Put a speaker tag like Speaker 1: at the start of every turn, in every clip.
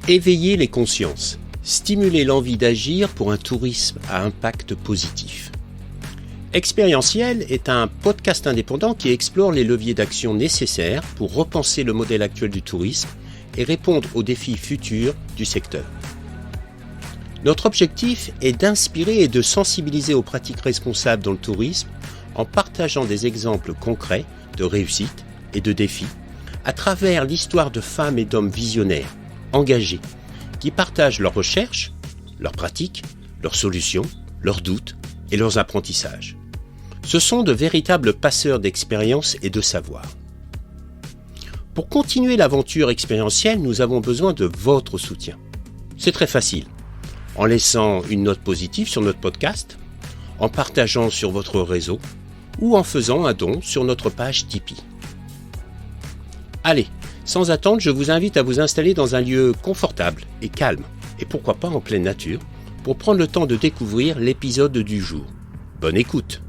Speaker 1: Éveiller les consciences, stimuler l'envie d'agir pour un tourisme à impact positif. Expérientiel est un podcast indépendant qui explore les leviers d'action nécessaires pour repenser le modèle actuel du tourisme et répondre aux défis futurs du secteur. Notre objectif est d'inspirer et de sensibiliser aux pratiques responsables dans le tourisme en partageant des exemples concrets de réussite et de défis à travers l'histoire de femmes et d'hommes visionnaires, engagés, qui partagent leurs recherches, leurs pratiques, leurs solutions, leurs doutes et leurs apprentissages. Ce sont de véritables passeurs d'expérience et de savoir. Pour continuer l'aventure expérientielle, nous avons besoin de votre soutien. C'est très facile. En laissant une note positive sur notre podcast, en partageant sur votre réseau ou en faisant un don sur notre page Tipeee. Allez, sans attendre, je vous invite à vous installer dans un lieu confortable et calme, et pourquoi pas en pleine nature, pour prendre le temps de découvrir l'épisode du jour. Bonne écoute.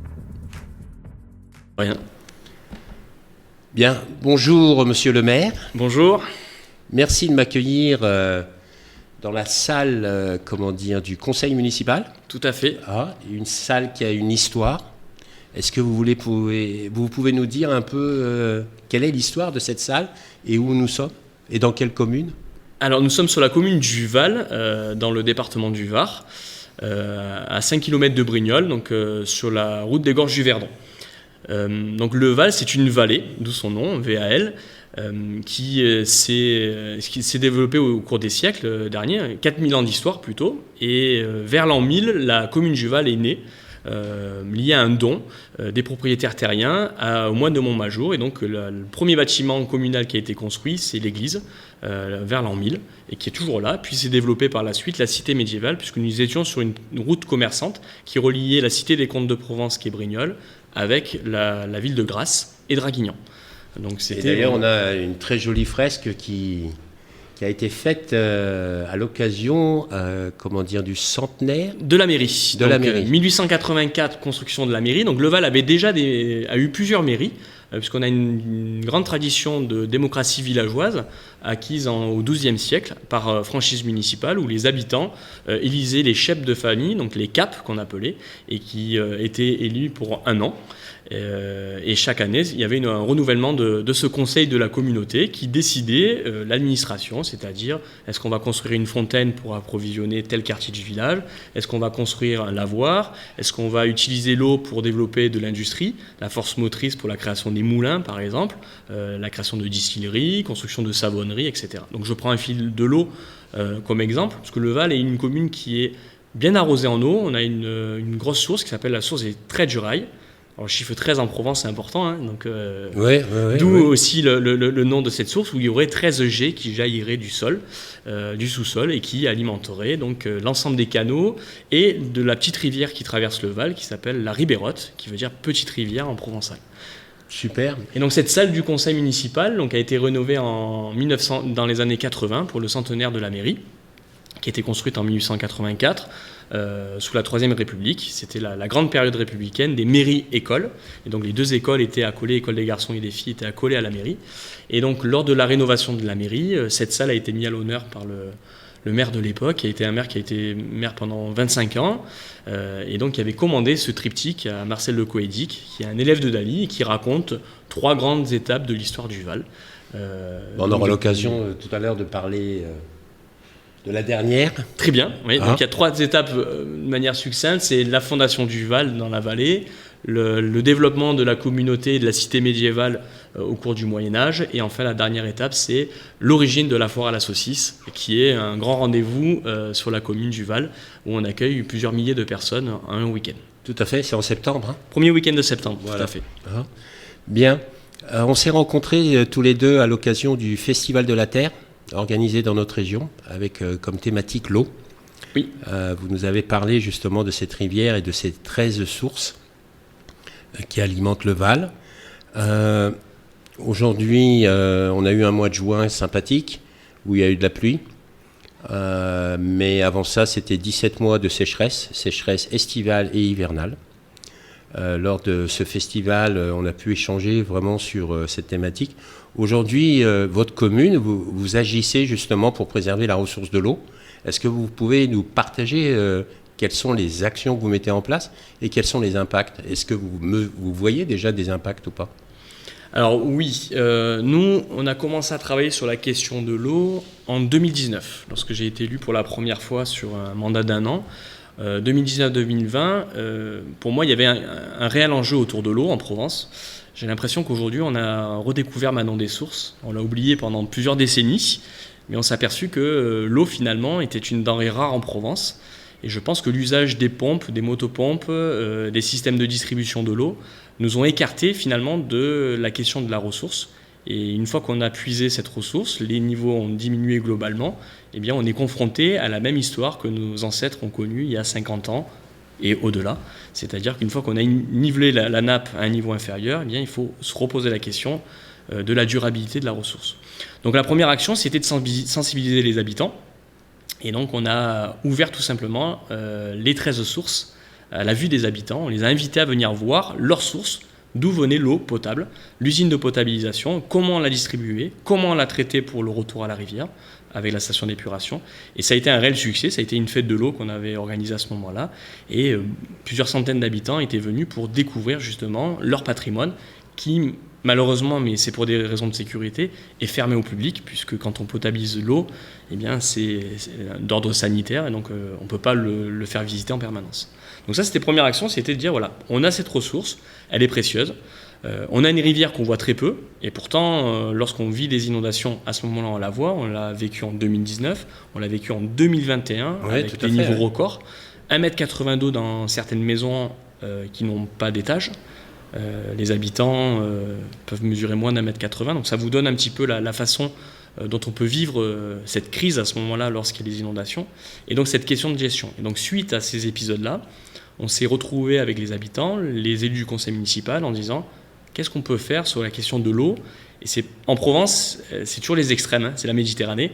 Speaker 2: Rien.
Speaker 1: Bien, bonjour monsieur le maire.
Speaker 2: Bonjour.
Speaker 1: Merci de m'accueillir dans la salle du conseil municipal.
Speaker 2: Tout à fait.
Speaker 1: Une salle qui a une histoire. Est-ce que vous pouvez nous dire un peu quelle est l'histoire de cette salle et où nous sommes et dans quelle commune ?
Speaker 2: Alors nous sommes sur la commune du Val, dans le département du Var, à 5 km de Brignoles, donc sur la route des Gorges du Verdon. Donc le Val, c'est une vallée, d'où son nom, VAL, qui s'est développée au cours des siècles derniers, 4000 ans d'histoire plutôt, et vers l'an 1000, la commune du Val est née, lié à un don des propriétaires terriens au moine de Montmajour. Et donc le premier bâtiment communal qui a été construit, c'est l'église, vers l'an 1000, et qui est toujours là. Puis s'est développé par la suite la cité médiévale, puisque nous étions sur une route commerçante qui reliait la cité des comtes de Provence, qui est Brignoles, avec la ville de Grasse et Draguignan. Donc
Speaker 1: et d'ailleurs, on a une très jolie fresque qui a été faite à l'occasion du centenaire
Speaker 2: de la mairie.
Speaker 1: De la mairie.
Speaker 2: 1884, construction de la mairie. Donc le Val avait a eu plusieurs mairies, puisqu'on a une grande tradition de démocratie villageoise acquise au XIIe siècle par franchise municipale, où les habitants élisaient les chefs de famille, donc les capes qu'on appelait, et qui étaient élus pour un an. Et chaque année, il y avait un renouvellement de ce conseil de la communauté qui décidait l'administration, c'est-à-dire est-ce qu'on va construire une fontaine pour approvisionner tel quartier du village, est-ce qu'on va construire un lavoir, est-ce qu'on va utiliser l'eau pour développer de l'industrie, la force motrice pour la création des moulins par exemple, la création de distilleries, construction de savonneries, etc. Donc je prends un fil de l'eau comme exemple, parce que le Val est une commune qui est bien arrosée en eau. On a une grosse source qui s'appelle la source des Traits du Rail. Alors, le chiffre 13 en Provence, c'est important, hein, donc, d'où aussi le nom de cette source, où il y aurait 13 jets qui jailliraient du sol, du sous-sol, et qui alimenteraient donc, l'ensemble des canaux et de la petite rivière qui traverse le Val, qui s'appelle la Ribérotte, qui veut dire petite rivière en provençal.
Speaker 1: Super.
Speaker 2: Et donc cette salle du conseil municipal a été rénovée dans les années 80 pour le centenaire de la mairie, qui a été construite en 1884. Sous la Troisième République. C'était la grande période républicaine des mairies-écoles. Et donc les deux écoles étaient accolées, école des garçons et des filles, étaient accolées à la mairie. Et donc lors de la rénovation de la mairie, cette salle a été mise à l'honneur par le maire de l'époque, qui a été maire pendant 25 ans, et donc qui avait commandé ce triptyque à Marcel Le Coëdic, qui est un élève de Dali et qui raconte 3 grandes étapes de l'histoire du Val.
Speaker 1: On aura l'occasion tout à l'heure de parler de la dernière.
Speaker 2: Très bien. Oui. Donc il y a 3 étapes de manière succincte. C'est la fondation du Val dans la vallée, le développement de la communauté et de la cité médiévale au cours du Moyen-Âge, et enfin la dernière étape, c'est l'origine de la foire à la saucisse, qui est un grand rendez-vous sur la commune du Val, où on accueille plusieurs milliers de personnes en un week-end.
Speaker 1: Tout à fait, c'est en septembre. Hein.
Speaker 2: Premier week-end de septembre,
Speaker 1: voilà.
Speaker 2: Tout à fait.
Speaker 1: Bien. On s'est rencontrés tous les deux à l'occasion du Festival de la Terre, organisé dans notre région, avec comme thématique l'eau.
Speaker 2: Oui.
Speaker 1: Vous nous avez parlé justement de cette rivière et de ces 13 sources qui alimentent le Val. Aujourd'hui, on a eu un mois de juin sympathique, où il y a eu de la pluie. Mais avant ça, c'était 17 mois de sécheresse estivale et hivernale. lors de ce festival, on a pu échanger vraiment sur cette thématique. Aujourd'hui, votre commune, vous agissez justement pour préserver la ressource de l'eau. Est-ce que vous pouvez nous partager quelles sont les actions que vous mettez en place et quels sont les impacts? Est-ce que vous voyez déjà des impacts ou pas?
Speaker 2: Alors oui, nous, on a commencé à travailler sur la question de l'eau en 2019, lorsque j'ai été élu pour la première fois sur un mandat d'1 an. 2019-2020, pour moi, il y avait un réel enjeu autour de l'eau en Provence. J'ai l'impression qu'aujourd'hui, on a redécouvert Manon des Sources. On l'a oublié pendant plusieurs décennies, mais on s'est aperçu que l'eau, finalement, était une denrée rare en Provence. Et je pense que l'usage des pompes, des motopompes, des systèmes de distribution de l'eau nous ont écartés finalement de la question de la ressource. Et une fois qu'on a puisé cette ressource, les niveaux ont diminué globalement, eh bien on est confronté à la même histoire que nos ancêtres ont connue il y a 50 ans et au-delà. C'est-à-dire qu'une fois qu'on a nivelé la nappe à un niveau inférieur, eh bien il faut se reposer la question de la durabilité de la ressource. Donc la première action, c'était de sensibiliser les habitants. Et donc on a ouvert tout simplement les 13 sources à la vue des habitants. On les a invités à venir voir leurs sources, d'où venait l'eau potable, l'usine de potabilisation, comment la distribuer, comment la traiter pour le retour à la rivière avec la station d'épuration. Et ça a été un réel succès, ça a été une fête de l'eau qu'on avait organisée à ce moment-là. Et plusieurs centaines d'habitants étaient venus pour découvrir justement leur patrimoine qui, malheureusement, mais c'est pour des raisons de sécurité, est fermé au public, puisque quand on potabilise l'eau, eh bien, c'est d'ordre sanitaire, et donc on ne peut pas le faire visiter en permanence. Donc ça, c'était la première action, c'était de dire, voilà, on a cette ressource, elle est précieuse, on a une rivière qu'on voit très peu, et pourtant, lorsqu'on vit des inondations, à ce moment-là, on la voit, on l'a vécu en 2019, on l'a vécu en 2021, avec des niveaux records, 1,80 m d'eau dans certaines maisons qui n'ont pas d'étage. Les habitants peuvent mesurer moins d'1,80 m, donc ça vous donne un petit peu la façon dont on peut vivre cette crise à ce moment-là lorsqu'il y a des inondations, et donc cette question de gestion. Et donc suite à ces épisodes-là, on s'est retrouvé avec les habitants, les élus du conseil municipal, en disant qu'est-ce qu'on peut faire sur la question de l'eau. Et en Provence, c'est toujours les extrêmes, hein, c'est la Méditerranée,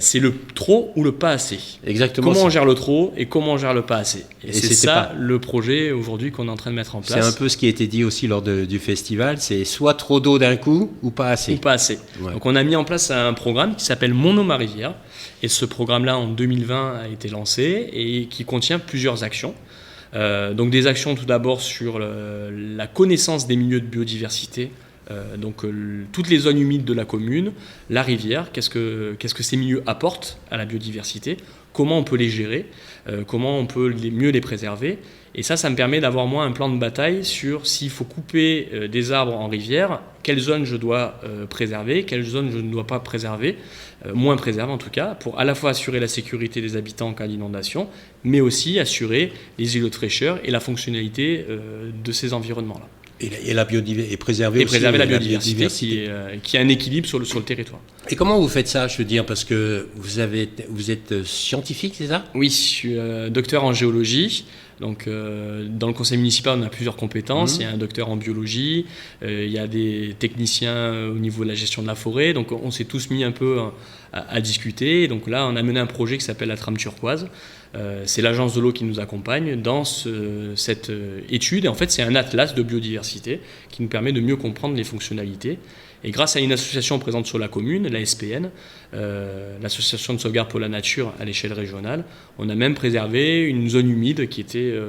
Speaker 2: c'est le trop ou le pas assez.
Speaker 1: Exactement.
Speaker 2: Comment on gère le trop et comment on gère le pas assez. Et c'est ça le projet aujourd'hui qu'on est en train de mettre en place.
Speaker 1: C'est un peu ce qui a été dit aussi lors du festival, c'est soit trop d'eau d'un coup ou pas assez.
Speaker 2: Ou pas assez. Ouais. Donc on a mis en place un programme qui s'appelle Mon eau ma rivière. Et ce programme-là, en 2020, a été lancé et qui contient plusieurs actions. Donc des actions tout d'abord sur la connaissance des milieux de biodiversité. Donc toutes les zones humides de la commune, la rivière, qu'est-ce que ces milieux apportent à la biodiversité, comment on peut les gérer, comment on peut mieux les préserver. Et ça me permet d'avoir moi un plan de bataille sur s'il faut couper des arbres en rivière, quelles zones je dois préserver, quelles zones je ne dois pas préserver, moins préserver en tout cas, pour à la fois assurer la sécurité des habitants en cas d'inondation, mais aussi assurer les îlots de fraîcheur et la fonctionnalité de ces environnements-là.
Speaker 1: Et préserver aussi
Speaker 2: la biodiversité qui a un équilibre sur le territoire.
Speaker 1: Et comment vous faites ça, je veux dire, parce que vous êtes scientifique, c'est ça?
Speaker 2: Oui, je suis docteur en géologie. Donc, dans le conseil municipal, on a plusieurs compétences. Il y a un docteur en biologie, il y a des techniciens au niveau de la gestion de la forêt. Donc, on s'est tous mis un peu à discuter. Donc là, on a mené un projet qui s'appelle la Trame Turquoise. C'est l'agence de l'eau qui nous accompagne dans cette étude. Et en fait, c'est un atlas de biodiversité qui nous permet de mieux comprendre les fonctionnalités. Et grâce à une association présente sur la commune, la SPN, l'association de sauvegarde pour la nature à l'échelle régionale, on a même préservé une zone humide qui était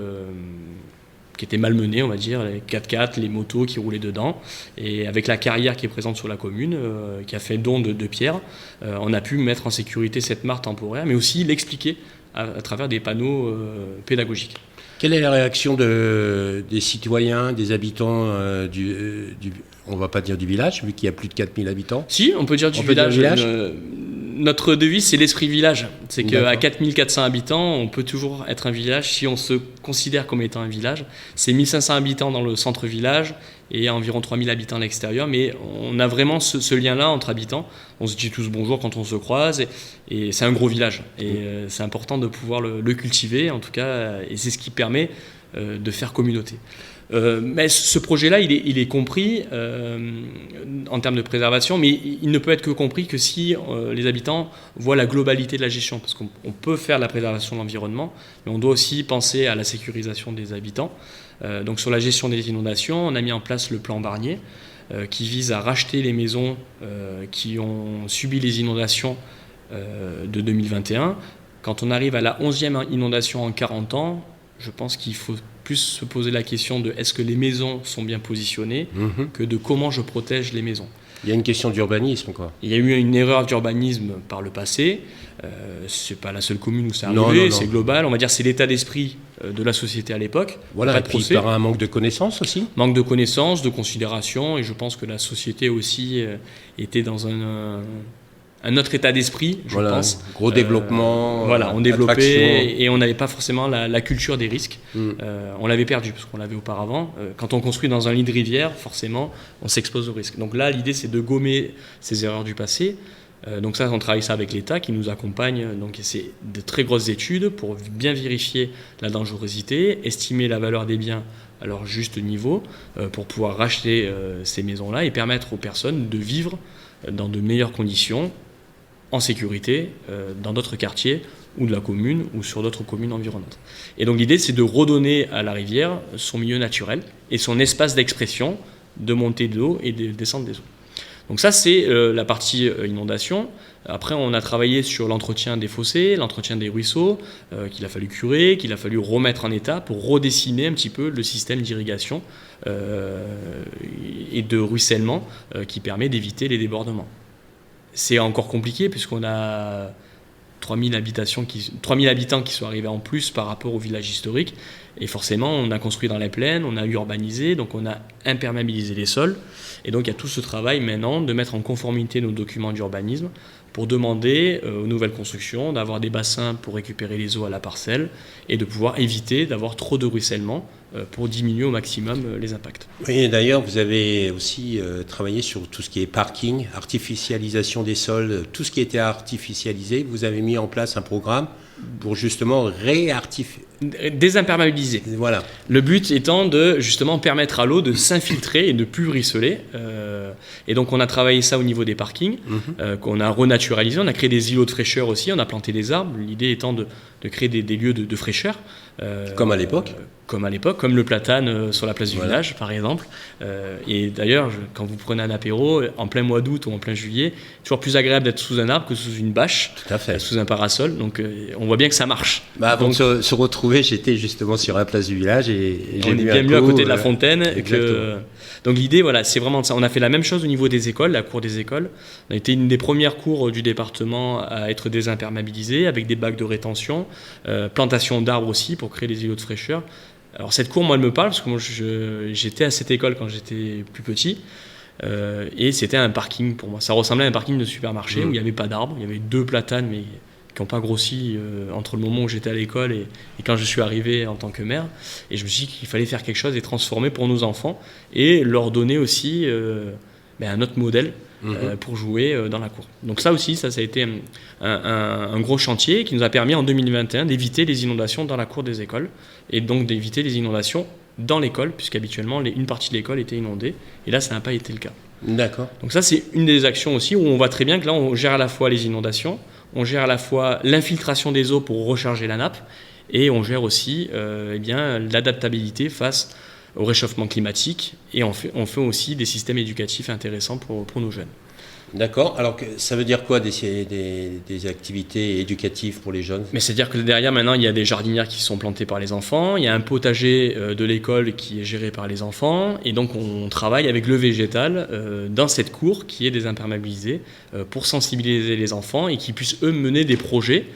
Speaker 2: malmenée, on va dire, les 4x4, les motos qui roulaient dedans. Et avec la carrière qui est présente sur la commune, qui a fait don de pierres, on a pu mettre en sécurité cette mare temporaire, mais aussi l'expliquer à travers des panneaux pédagogiques.
Speaker 1: Quelle est la réaction des citoyens, des habitants on ne va pas dire du village, vu qu'il y a plus de 4000 habitants?
Speaker 2: Si, on peut dire du village. Notre devise, c'est l'esprit village. C'est qu'à 4400 habitants, on peut toujours être un village si on se considère comme étant un village. C'est 1500 habitants dans le centre-village et environ 3000 habitants à l'extérieur. Mais on a vraiment ce lien-là entre habitants. On se dit tous bonjour quand on se croise. Et c'est un gros village. Et c'est important de pouvoir le cultiver, en tout cas. Et c'est ce qui permet de faire communauté. Mais ce projet-là, il est compris en termes de préservation, mais il ne peut être que compris que si les habitants voient la globalité de la gestion. Parce qu'on peut faire la préservation de l'environnement, mais on doit aussi penser à la sécurisation des habitants. Donc sur la gestion des inondations, on a mis en place le plan Barnier, qui vise à racheter les maisons qui ont subi les inondations de 2021. Quand on arrive à la 11e inondation en 40 ans, je pense qu'il faut plus se poser la question de est-ce que les maisons sont bien positionnées que de comment je protège les maisons.
Speaker 1: Il y a une question d'urbanisme, quoi.
Speaker 2: Il y a eu une erreur d'urbanisme par le passé. C'est pas la seule commune où c'est arrivé, c'est global. On va dire c'est l'état d'esprit de la société à l'époque.
Speaker 1: Voilà, et puis par un manque de connaissances aussi.
Speaker 2: Manque de connaissances, de considération, et je pense que la société aussi était dans un autre état d'esprit, je pense.
Speaker 1: Gros développement.
Speaker 2: Voilà, on développait et on n'avait pas forcément la culture des risques. On l'avait perdu parce qu'on l'avait auparavant. Quand on construit dans un lit de rivière, forcément, on s'expose aux risques. Donc là, l'idée, c'est de gommer ces erreurs du passé. Donc ça, on travaille ça avec l'État qui nous accompagne. Donc c'est de très grosses études pour bien vérifier la dangerosité, estimer la valeur des biens à leur juste niveau pour pouvoir racheter ces maisons-là et permettre aux personnes de vivre dans de meilleures conditions, en sécurité, dans d'autres quartiers ou de la commune ou sur d'autres communes environnantes. Et donc l'idée, c'est de redonner à la rivière son milieu naturel et son espace d'expression, de montée de l'eau et de descente des eaux. Donc ça, c'est la partie inondation. Après, on a travaillé sur l'entretien des fossés, l'entretien des ruisseaux, qu'il a fallu curer, qu'il a fallu remettre en état pour redessiner un petit peu le système d'irrigation et de ruissellement qui permet d'éviter les débordements. C'est encore compliqué puisqu'on a 3000 habitants qui sont arrivés en plus par rapport au village historique. Et forcément, on a construit dans les plaines, on a urbanisé, donc on a imperméabilisé les sols. Et donc il y a tout ce travail maintenant de mettre en conformité nos documents d'urbanisme pour demander aux nouvelles constructions d'avoir des bassins pour récupérer les eaux à la parcelle et de pouvoir éviter d'avoir trop de ruissellement pour diminuer au maximum les impacts.
Speaker 1: Oui, et d'ailleurs, vous avez aussi travaillé sur tout ce qui est parking, artificialisation des sols, tout ce qui était artificialisé. Vous avez mis en place un programme pour justement
Speaker 2: désimperméabiliser.
Speaker 1: Voilà.
Speaker 2: Le but étant de justement permettre à l'eau de s'infiltrer et de plus ruisseler. Et donc on a travaillé ça au niveau des parkings, qu'on a renaturalisé. On a créé des îlots de fraîcheur aussi, on a planté des arbres. L'idée étant de créer des lieux de fraîcheur.
Speaker 1: Comme à l'époque.
Speaker 2: Comme le platane sur la place du village, par exemple. Et d'ailleurs, quand vous prenez un apéro, en plein mois d'août ou en plein juillet, toujours plus agréable d'être sous un arbre que sous une bâche,
Speaker 1: tout à fait.
Speaker 2: Sous un parasol. Donc on voit bien que ça marche.
Speaker 1: Avant de se retrouver, j'étais justement sur la place du village et
Speaker 2: on est bien mieux à côté de la fontaine. Donc l'idée, voilà, c'est vraiment ça. On a fait la même chose au niveau des écoles, la cour des écoles. On a été une des premières cours du département à être désimperméabilisée avec des bacs de rétention, plantation d'arbres aussi pour créer les îlots de fraîcheur. Alors cette cour, moi, elle me parle parce que moi, j'étais à cette école quand j'étais plus petit et c'était un parking pour moi. Ça ressemblait à un parking de supermarché où il n'y avait pas d'arbres. Il y avait 2 platanes, mais qui n'ont pas grossi entre le moment où j'étais à l'école et quand je suis arrivé en tant que maire. Et je me suis dit qu'il fallait faire quelque chose et transformer pour nos enfants et leur donner aussi un autre modèle pour jouer dans la cour. Donc ça aussi, ça a été un gros chantier qui nous a permis en 2021 d'éviter les inondations dans la cour des écoles et donc d'éviter les inondations dans l'école, puisqu'habituellement une partie de l'école était inondée et là ça n'a pas été le cas.
Speaker 1: D'accord.
Speaker 2: Donc ça c'est une des actions aussi où on voit très bien que là on gère à la fois les inondations, on gère à la fois l'infiltration des eaux pour recharger la nappe et on gère aussi l'adaptabilité face au réchauffement climatique et on fait aussi des systèmes éducatifs intéressants pour nos jeunes.
Speaker 1: D'accord. Alors ça veut dire quoi des activités éducatives pour les jeunes ?
Speaker 2: Mais c'est-à-dire que derrière maintenant il y a des jardinières qui sont plantées par les enfants, il y a un potager de l'école qui est géré par les enfants et donc on travaille avec le végétal dans cette cour qui est désimperméabilisée pour sensibiliser les enfants et qu'ils puissent eux mener des projets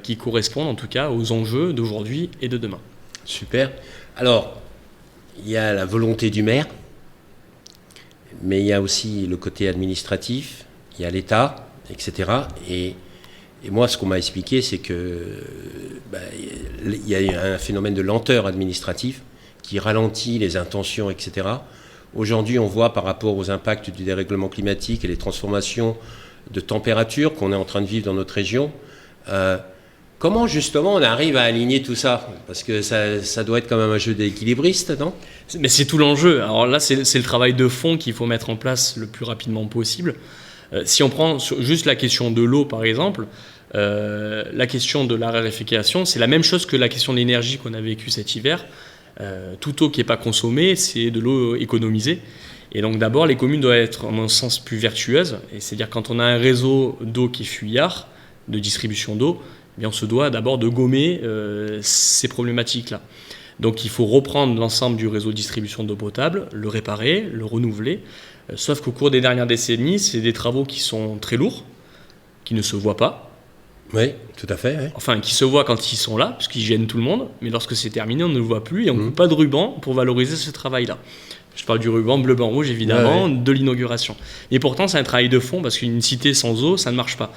Speaker 2: qui correspondent en tout cas aux enjeux d'aujourd'hui et de demain.
Speaker 1: Super. Alors il y a la volonté du maire, mais il y a aussi le côté administratif, il y a l'État, etc. Et moi, ce qu'on m'a expliqué, c'est que il y a un phénomène de lenteur administrative qui ralentit les intentions, etc. Aujourd'hui, on voit par rapport aux impacts du dérèglement climatique et les transformations de température qu'on est en train de vivre dans notre région, Comment justement on arrive à aligner tout ça? Parce que ça doit être quand même un jeu d'équilibriste, non?
Speaker 2: Mais c'est tout l'enjeu. Alors là, c'est le travail de fond qu'il faut mettre en place le plus rapidement possible. Si on prend juste la question de l'eau, par exemple, la question de la raréfaction, c'est la même chose que la question de l'énergie qu'on a vécue cet hiver. Toute eau qui n'est pas consommée, c'est de l'eau économisée. Et donc d'abord, les communes doivent être, en mon sens, plus vertueuses. Et c'est-à-dire quand on a un réseau d'eau qui est fuyard, de distribution d'eau, eh bien, on se doit d'abord de gommer ces problématiques-là. Donc il faut reprendre l'ensemble du réseau de distribution d'eau potable, le réparer, le renouveler. Sauf qu'au cours des dernières décennies, c'est des travaux qui sont très lourds, qui ne se voient pas.
Speaker 1: Oui, tout à fait. Oui.
Speaker 2: Enfin, qui se voient quand ils sont là, parce qu'ils gênent tout le monde. Mais lorsque c'est terminé, on ne le voit plus et on ne coupe pas de ruban pour valoriser ce travail-là. Je parle du ruban bleu, blanc, rouge, évidemment, de l'inauguration. Et pourtant, c'est un travail de fond, parce qu'une cité sans eau, ça ne marche pas.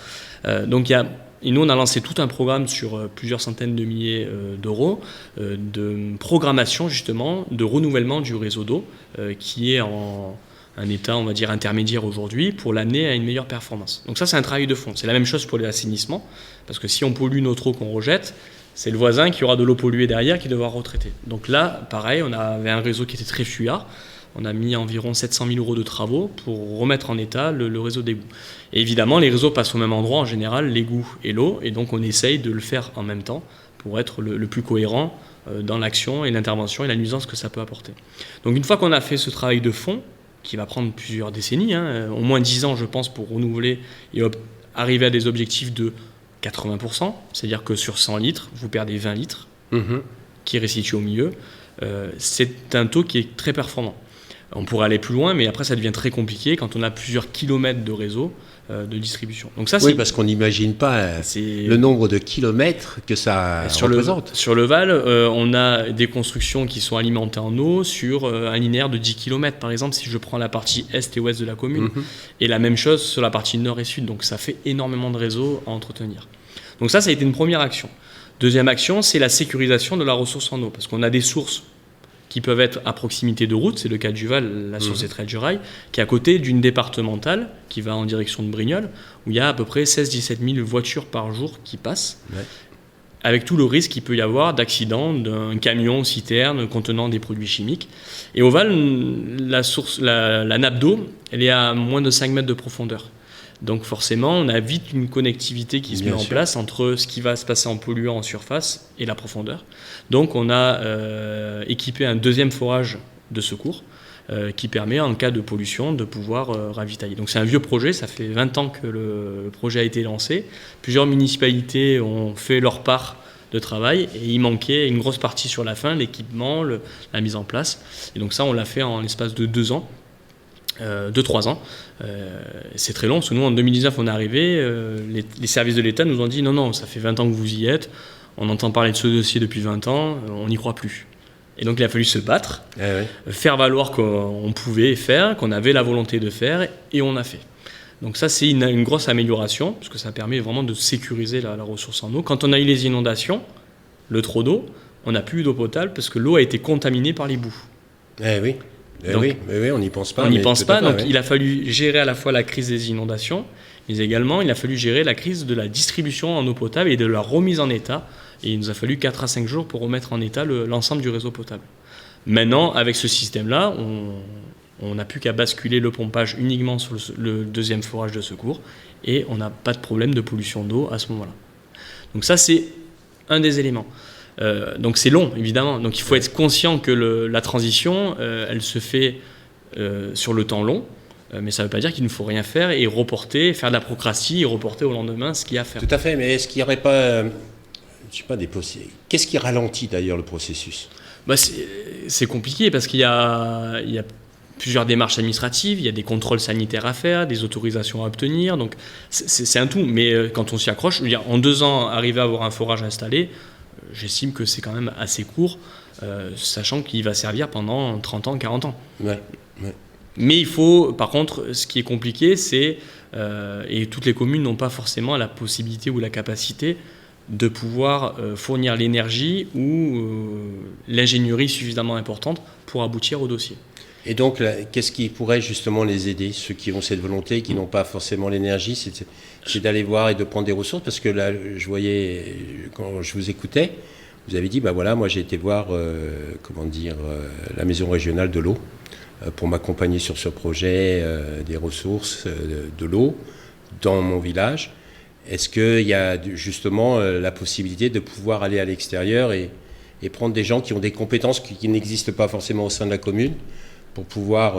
Speaker 2: Et nous, on a lancé tout un programme sur plusieurs centaines de milliers d'euros de programmation, justement, de renouvellement du réseau d'eau, qui est en un état, on va dire, intermédiaire aujourd'hui, pour l'amener à une meilleure performance. Donc ça, c'est un travail de fond. C'est la même chose pour les assainissements, parce que si on pollue notre eau qu'on rejette, c'est le voisin qui aura de l'eau polluée derrière qui devra retraiter. Donc là, pareil, on avait un réseau qui était très fuyard. On a mis environ 700 000 euros de travaux pour remettre en état le réseau d'égouts. Et évidemment, les réseaux passent au même endroit en général, l'égout et l'eau, et donc on essaye de le faire en même temps pour être le plus cohérent dans l'action et l'intervention et la nuisance que ça peut apporter. Donc une fois qu'on a fait ce travail de fond, qui va prendre plusieurs décennies, au moins 10 ans je pense, pour renouveler et arriver à des objectifs de 80%, c'est-à-dire que sur 100 litres, vous perdez 20 litres, qui est restitué au milieu. C'est un taux qui est très performant. On pourrait aller plus loin, mais après ça devient très compliqué quand on a plusieurs kilomètres de réseau de distribution. Donc ça,
Speaker 1: oui, parce qu'on n'imagine pas le nombre de kilomètres que ça représente.
Speaker 2: Sur le Val, on a des constructions qui sont alimentées en eau sur un linéaire de 10 km, par exemple, si je prends la partie est et ouest de la commune, et la même chose sur la partie nord et sud. Donc ça fait énormément de réseaux à entretenir. Donc ça a été une première action. Deuxième action, c'est la sécurisation de la ressource en eau, parce qu'on a des sources qui peuvent être à proximité de route, c'est le cas du Val, la source est Trelle du Rail, qui est à côté d'une départementale qui va en direction de Brignoles, où il y a à peu près 16-17 000 voitures par jour qui passent, avec tout le risque qu'il peut y avoir d'accident d'un camion citerne contenant des produits chimiques. Et au Val, la nappe d'eau, elle est à moins de 5 mètres de profondeur. Donc forcément, on a vite une connectivité qui se met en place entre ce qui va se passer en polluant en surface et la profondeur. Donc on a équipé un deuxième forage de secours qui permet, en cas de pollution, de pouvoir ravitailler. Donc c'est un vieux projet, ça fait 20 ans que le projet a été lancé. Plusieurs municipalités ont fait leur part de travail et il manquait une grosse partie sur la fin, l'équipement, la mise en place. Et donc ça, on l'a fait en l'espace de 2 ans. 2-3 ans. C'est très long, parce que nous, en 2019, on est arrivé, les services de l'État nous ont dit non, ça fait 20 ans que vous y êtes, on entend parler de ce dossier depuis 20 ans, on n'y croit plus. Et donc, il a fallu se battre, faire valoir qu'on pouvait faire, qu'on avait la volonté de faire, et on a fait. Donc ça, c'est une grosse amélioration, parce que ça permet vraiment de sécuriser la ressource en eau. Quand on a eu les inondations, le trop d'eau, on n'a plus eu d'eau potable, parce que l'eau a été contaminée par les boues.
Speaker 1: Donc, oui, on n'y pense pas.
Speaker 2: On n'y pense pas, donc il a fallu gérer à la fois la crise des inondations, mais également il a fallu gérer la crise de la distribution en eau potable et de la remise en état. Et il nous a fallu 4 à 5 jours pour remettre en état l'ensemble du réseau potable. Maintenant, avec ce système-là, on n'a plus qu'à basculer le pompage uniquement sur le deuxième forage de secours et on n'a pas de problème de pollution d'eau à ce moment-là. Donc ça, c'est un des éléments. Donc c'est long, évidemment. Donc il faut être conscient que la transition, elle se fait sur le temps long, mais ça ne veut pas dire qu'il ne faut rien faire et reporter, faire de la procrastie et reporter au lendemain ce qu'il y a à faire.
Speaker 1: Tout à fait, mais est-ce qu'il n'y aurait pas, qu'est-ce qui ralentit d'ailleurs le processus ?
Speaker 2: C'est compliqué parce qu'il y a plusieurs démarches administratives, il y a des contrôles sanitaires à faire, des autorisations à obtenir, donc c'est un tout. Mais quand on s'y accroche, je veux dire, en 2 ans, arriver à avoir un forage installé, j'estime que c'est quand même assez court, sachant qu'il va servir pendant 30 ans, 40 ans. Mais il faut, par contre, ce qui est compliqué, c'est, et toutes les communes n'ont pas forcément la possibilité ou la capacité de pouvoir fournir l'énergie ou l'ingénierie suffisamment importante pour aboutir au dossier.
Speaker 1: Et donc, qu'est-ce qui pourrait justement les aider, ceux qui ont cette volonté, qui n'ont pas forcément l'énergie, c'est d'aller voir et de prendre des ressources, parce que là, je voyais, quand je vous écoutais, vous avez dit, moi j'ai été voir, la maison régionale de l'eau, pour m'accompagner sur ce projet des ressources de l'eau dans mon village. Est-ce qu'il y a justement la possibilité de pouvoir aller à l'extérieur et prendre des gens qui ont des compétences qui n'existent pas forcément au sein de la commune pour pouvoir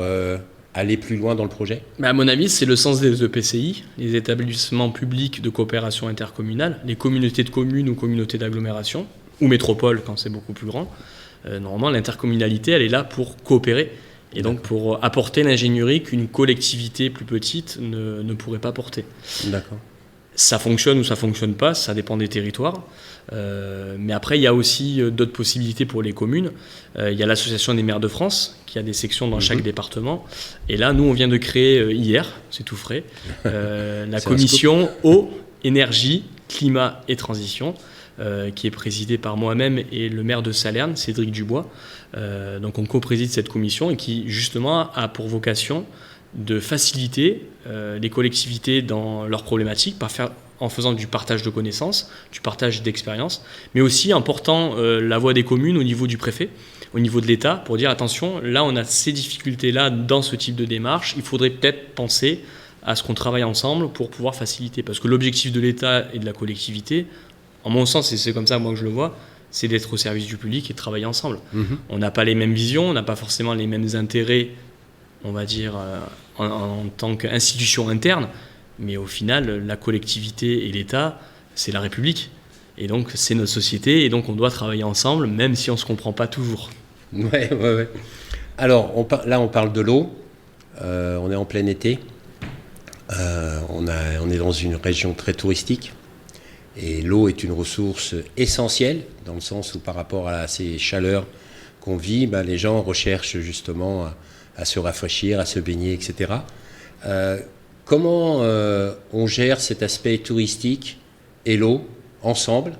Speaker 1: aller plus loin dans le projet ?
Speaker 2: À mon avis, c'est le sens des EPCI, les établissements publics de coopération intercommunale, les communautés de communes ou communautés d'agglomération, ou métropoles quand c'est beaucoup plus grand. Normalement, l'intercommunalité, elle est là pour coopérer et donc pour apporter l'ingénierie qu'une collectivité plus petite ne pourrait pas porter.
Speaker 1: D'accord.
Speaker 2: Ça fonctionne ou ça fonctionne pas, ça dépend des territoires. Mais après, il y a aussi d'autres possibilités pour les communes. Il y a l'Association des maires de France, qui a des sections dans chaque département. Et là, nous, on vient de créer hier, c'est tout frais, la commission eau, énergie, climat et transition, qui est présidée par moi-même et le maire de Salerne, Cédric Dubois. Donc on co-préside cette commission et qui, justement, a pour vocation de faciliter les collectivités dans leurs problématiques en faisant du partage de connaissances, du partage d'expériences, mais aussi en portant la voix des communes au niveau du préfet, au niveau de l'État, pour dire attention, là on a ces difficultés-là dans ce type de démarche, il faudrait peut-être penser à ce qu'on travaille ensemble pour pouvoir faciliter. Parce que l'objectif de l'État et de la collectivité, en mon sens, et c'est comme ça moi que je le vois, c'est d'être au service du public et de travailler ensemble. On n'a pas les mêmes visions, on n'a pas forcément les mêmes intérêts, on va dire, en tant qu'institution interne, mais au final, la collectivité et l'État, c'est la République. Et donc, c'est notre société, et donc on doit travailler ensemble, même si on ne se comprend pas toujours.
Speaker 1: Ouais. Alors, là, on parle de l'eau. On est en plein été. On est dans une région très touristique. Et l'eau est une ressource essentielle, dans le sens où par rapport à ces chaleurs qu'on vit, les gens recherchent justement à se rafraîchir, à se baigner, etc. Comment on gère cet aspect touristique et l'eau ensemble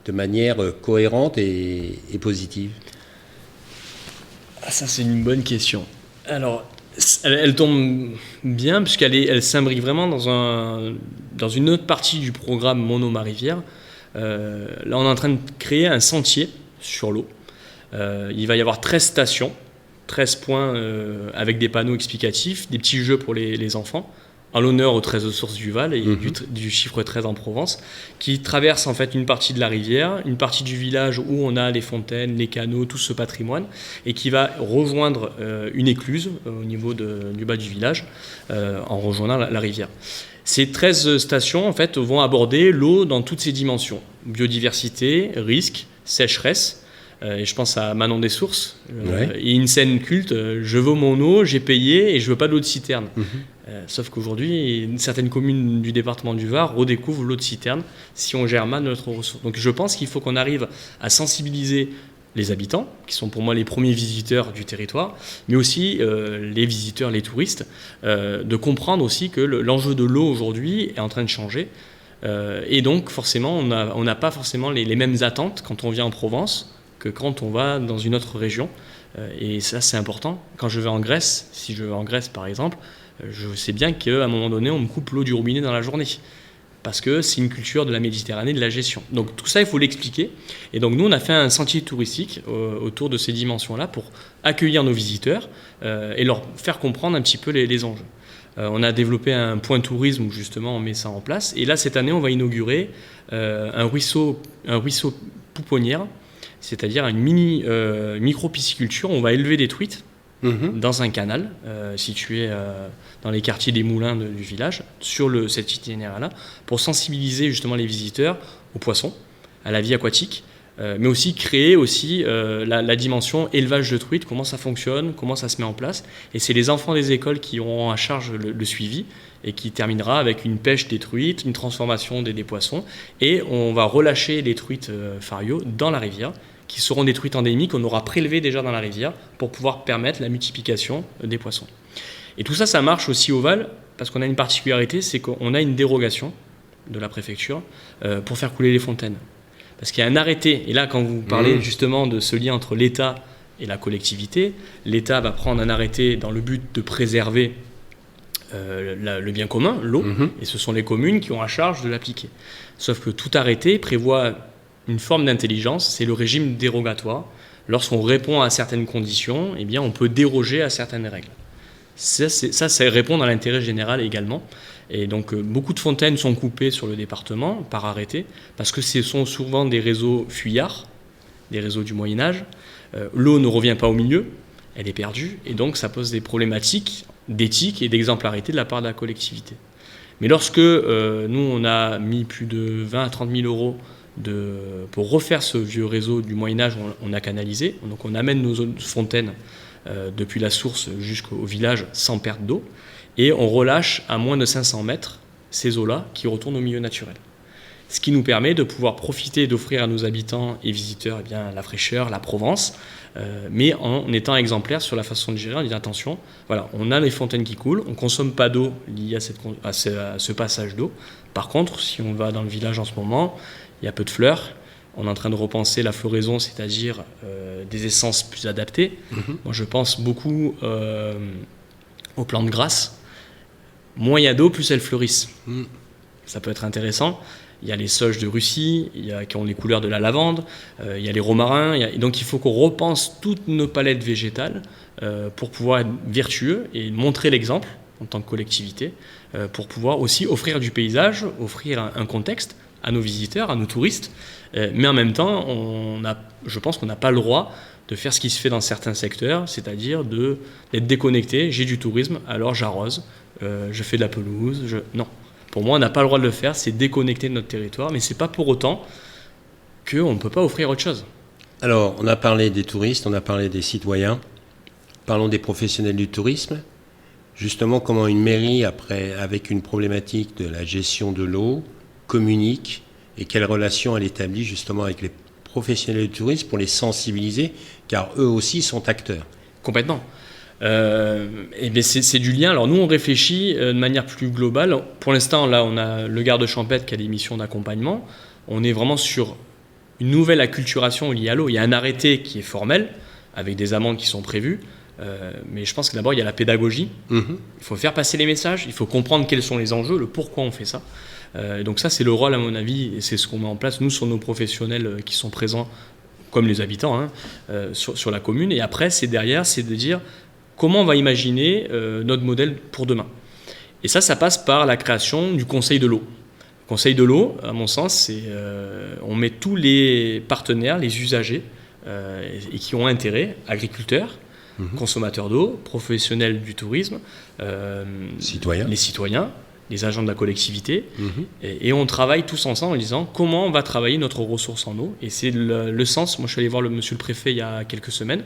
Speaker 1: de manière cohérente et positive ?
Speaker 2: Ça, c'est une bonne question. Alors, elle tombe bien puisqu'elle s'imbrique vraiment dans une autre partie du programme Mon eau, ma rivière. Là, on est en train de créer un sentier sur l'eau. Il va y avoir 13 stations, 13 points avec des panneaux explicatifs, des petits jeux pour les enfants, en l'honneur aux 13 sources du Val et du chiffre 13 en Provence, qui traversent en fait une partie de la rivière, une partie du village où on a les fontaines, les canaux, tout ce patrimoine, et qui va rejoindre une écluse au niveau du bas du village, en rejoignant la rivière. Ces 13 stations en fait, vont aborder l'eau dans toutes ses dimensions, biodiversité, risque, sécheresse. Et je pense à Manon des Sources, et une scène culte, je veux mon eau, j'ai payé et je veux pas de l'eau de citerne. Sauf qu'aujourd'hui, certaines communes du département du Var redécouvrent l'eau de citerne si on gère mal notre ressource. Donc je pense qu'il faut qu'on arrive à sensibiliser les habitants, qui sont pour moi les premiers visiteurs du territoire, mais aussi les visiteurs, les touristes, de comprendre aussi que l'enjeu de l'eau aujourd'hui est en train de changer. Et donc forcément, on n'a pas forcément les mêmes attentes quand on vient en Provence que quand on va dans une autre région. Et ça, c'est important. Quand je vais en Grèce, si je vais en Grèce par exemple, je sais bien qu'à un moment donné, on me coupe l'eau du robinet dans la journée. Parce que c'est une culture de la Méditerranée, de la gestion. Donc tout ça, il faut l'expliquer. Et donc nous, on a fait un sentier touristique autour de ces dimensions-là pour accueillir nos visiteurs et leur faire comprendre un petit peu les enjeux. On a développé un point tourisme où justement on met ça en place. Et là, cette année, on va inaugurer un ruisseau pouponnière, c'est-à-dire une micro-pisciculture. On va élever des truites dans un canal situé dans les quartiers des Moulins du village, sur cet itinéraire-là, pour sensibiliser justement les visiteurs aux poissons, à la vie aquatique, mais aussi créer la dimension élevage de truites, comment ça fonctionne, comment ça se met en place. Et c'est les enfants des écoles qui auront à charge le suivi et qui terminera avec une pêche des truites, une transformation des poissons. Et on va relâcher les truites fario dans la rivière, qui seront des truites endémiques qu'on aura prélevées déjà dans la rivière pour pouvoir permettre la multiplication des poissons. Et tout ça, ça marche aussi au Val, parce qu'on a une particularité, c'est qu'on a une dérogation de la préfecture pour faire couler les fontaines. Parce qu'il y a un arrêté, et là quand vous parlez justement de ce lien entre l'État et la collectivité. L'État va prendre un arrêté dans le but de préserver le bien commun, l'eau, et ce sont les communes qui ont à charge de l'appliquer. Sauf que tout arrêté prévoit une forme d'intelligence, c'est le régime dérogatoire. Lorsqu'on répond à certaines conditions, eh bien, on peut déroger à certaines règles. Ça, c'est répondre à l'intérêt général également. Et donc, beaucoup de fontaines sont coupées sur le département par arrêté, parce que ce sont souvent des réseaux fuyards, des réseaux du Moyen-Âge. L'eau ne revient pas au milieu, elle est perdue, et donc ça pose des problématiques d'éthique et d'exemplarité de la part de la collectivité. Mais lorsque nous, on a mis plus de 20 à 30 000 euros pour refaire ce vieux réseau du Moyen-Âge, on a canalisé, donc on amène nos fontaines depuis la source jusqu'au village sans perte d'eau, et on relâche à moins de 500 mètres ces eaux-là qui retournent au milieu naturel. Ce qui nous permet de pouvoir profiter et d'offrir à nos habitants et visiteurs la fraîcheur, la Provence, mais en étant exemplaires sur la façon de gérer, en disant attention, voilà, on a les fontaines qui coulent, on ne consomme pas d'eau liée à ce passage d'eau. Par contre, si on va dans le village en ce moment, il y a peu de fleurs, on est en train de repenser la floraison, c'est-à-dire des essences plus adaptées. Moi, je pense beaucoup aux plantes grasses. Moins il y a d'eau, plus elles fleurissent. Ça peut être intéressant. Il y a les sauges de Russie, qui ont les couleurs de la lavande, il y a les romarins. Donc il faut qu'on repense toutes nos palettes végétales pour pouvoir être vertueux et montrer l'exemple en tant que collectivité, pour pouvoir aussi offrir du paysage, offrir un contexte à nos visiteurs, à nos touristes. Mais en même temps, je pense qu'on n'a pas le droit de faire ce qui se fait dans certains secteurs, c'est-à-dire d'être déconnecté. J'ai du tourisme, alors j'arrose, je fais de la pelouse. Non. Pour moi, on n'a pas le droit de le faire, c'est déconnecter de notre territoire, mais ce n'est pas pour autant qu'on ne peut pas offrir autre chose.
Speaker 1: Alors, on a parlé des touristes, on a parlé des citoyens. Parlons des professionnels du tourisme. Justement, comment une mairie, avec une problématique de la gestion de l'eau, communique et quelle relation elle établit justement avec les professionnels du tourisme pour les sensibiliser, car eux aussi sont acteurs.
Speaker 2: Complètement. Et bien c'est du lien. Alors nous, on réfléchit de manière plus globale. Pour l'instant, là, on a le garde champêtre qui a des missions d'accompagnement. On est vraiment sur une nouvelle acculturation liée à l'eau. Il y a un arrêté qui est formel, avec des amendes qui sont prévues. Mais je pense que d'abord, il y a la pédagogie. Il faut faire passer les messages. Il faut comprendre quels sont les enjeux, le pourquoi on fait ça. Donc ça, c'est le rôle, à mon avis, et c'est ce qu'on met en place, nous, sur nos professionnels qui sont présents, comme les habitants, sur la commune. Et après, c'est de dire comment on va imaginer notre modèle pour demain. Et ça passe par la création du Conseil de l'eau. Le Conseil de l'eau, à mon sens, on met tous les partenaires, les usagers, et qui ont intérêt, agriculteurs, consommateurs d'eau, professionnels du tourisme, les citoyens, les agents de la collectivité, et on travaille tous ensemble en disant comment on va travailler notre ressource en eau. Et c'est le sens. Moi, je suis allé voir monsieur le préfet il y a quelques semaines,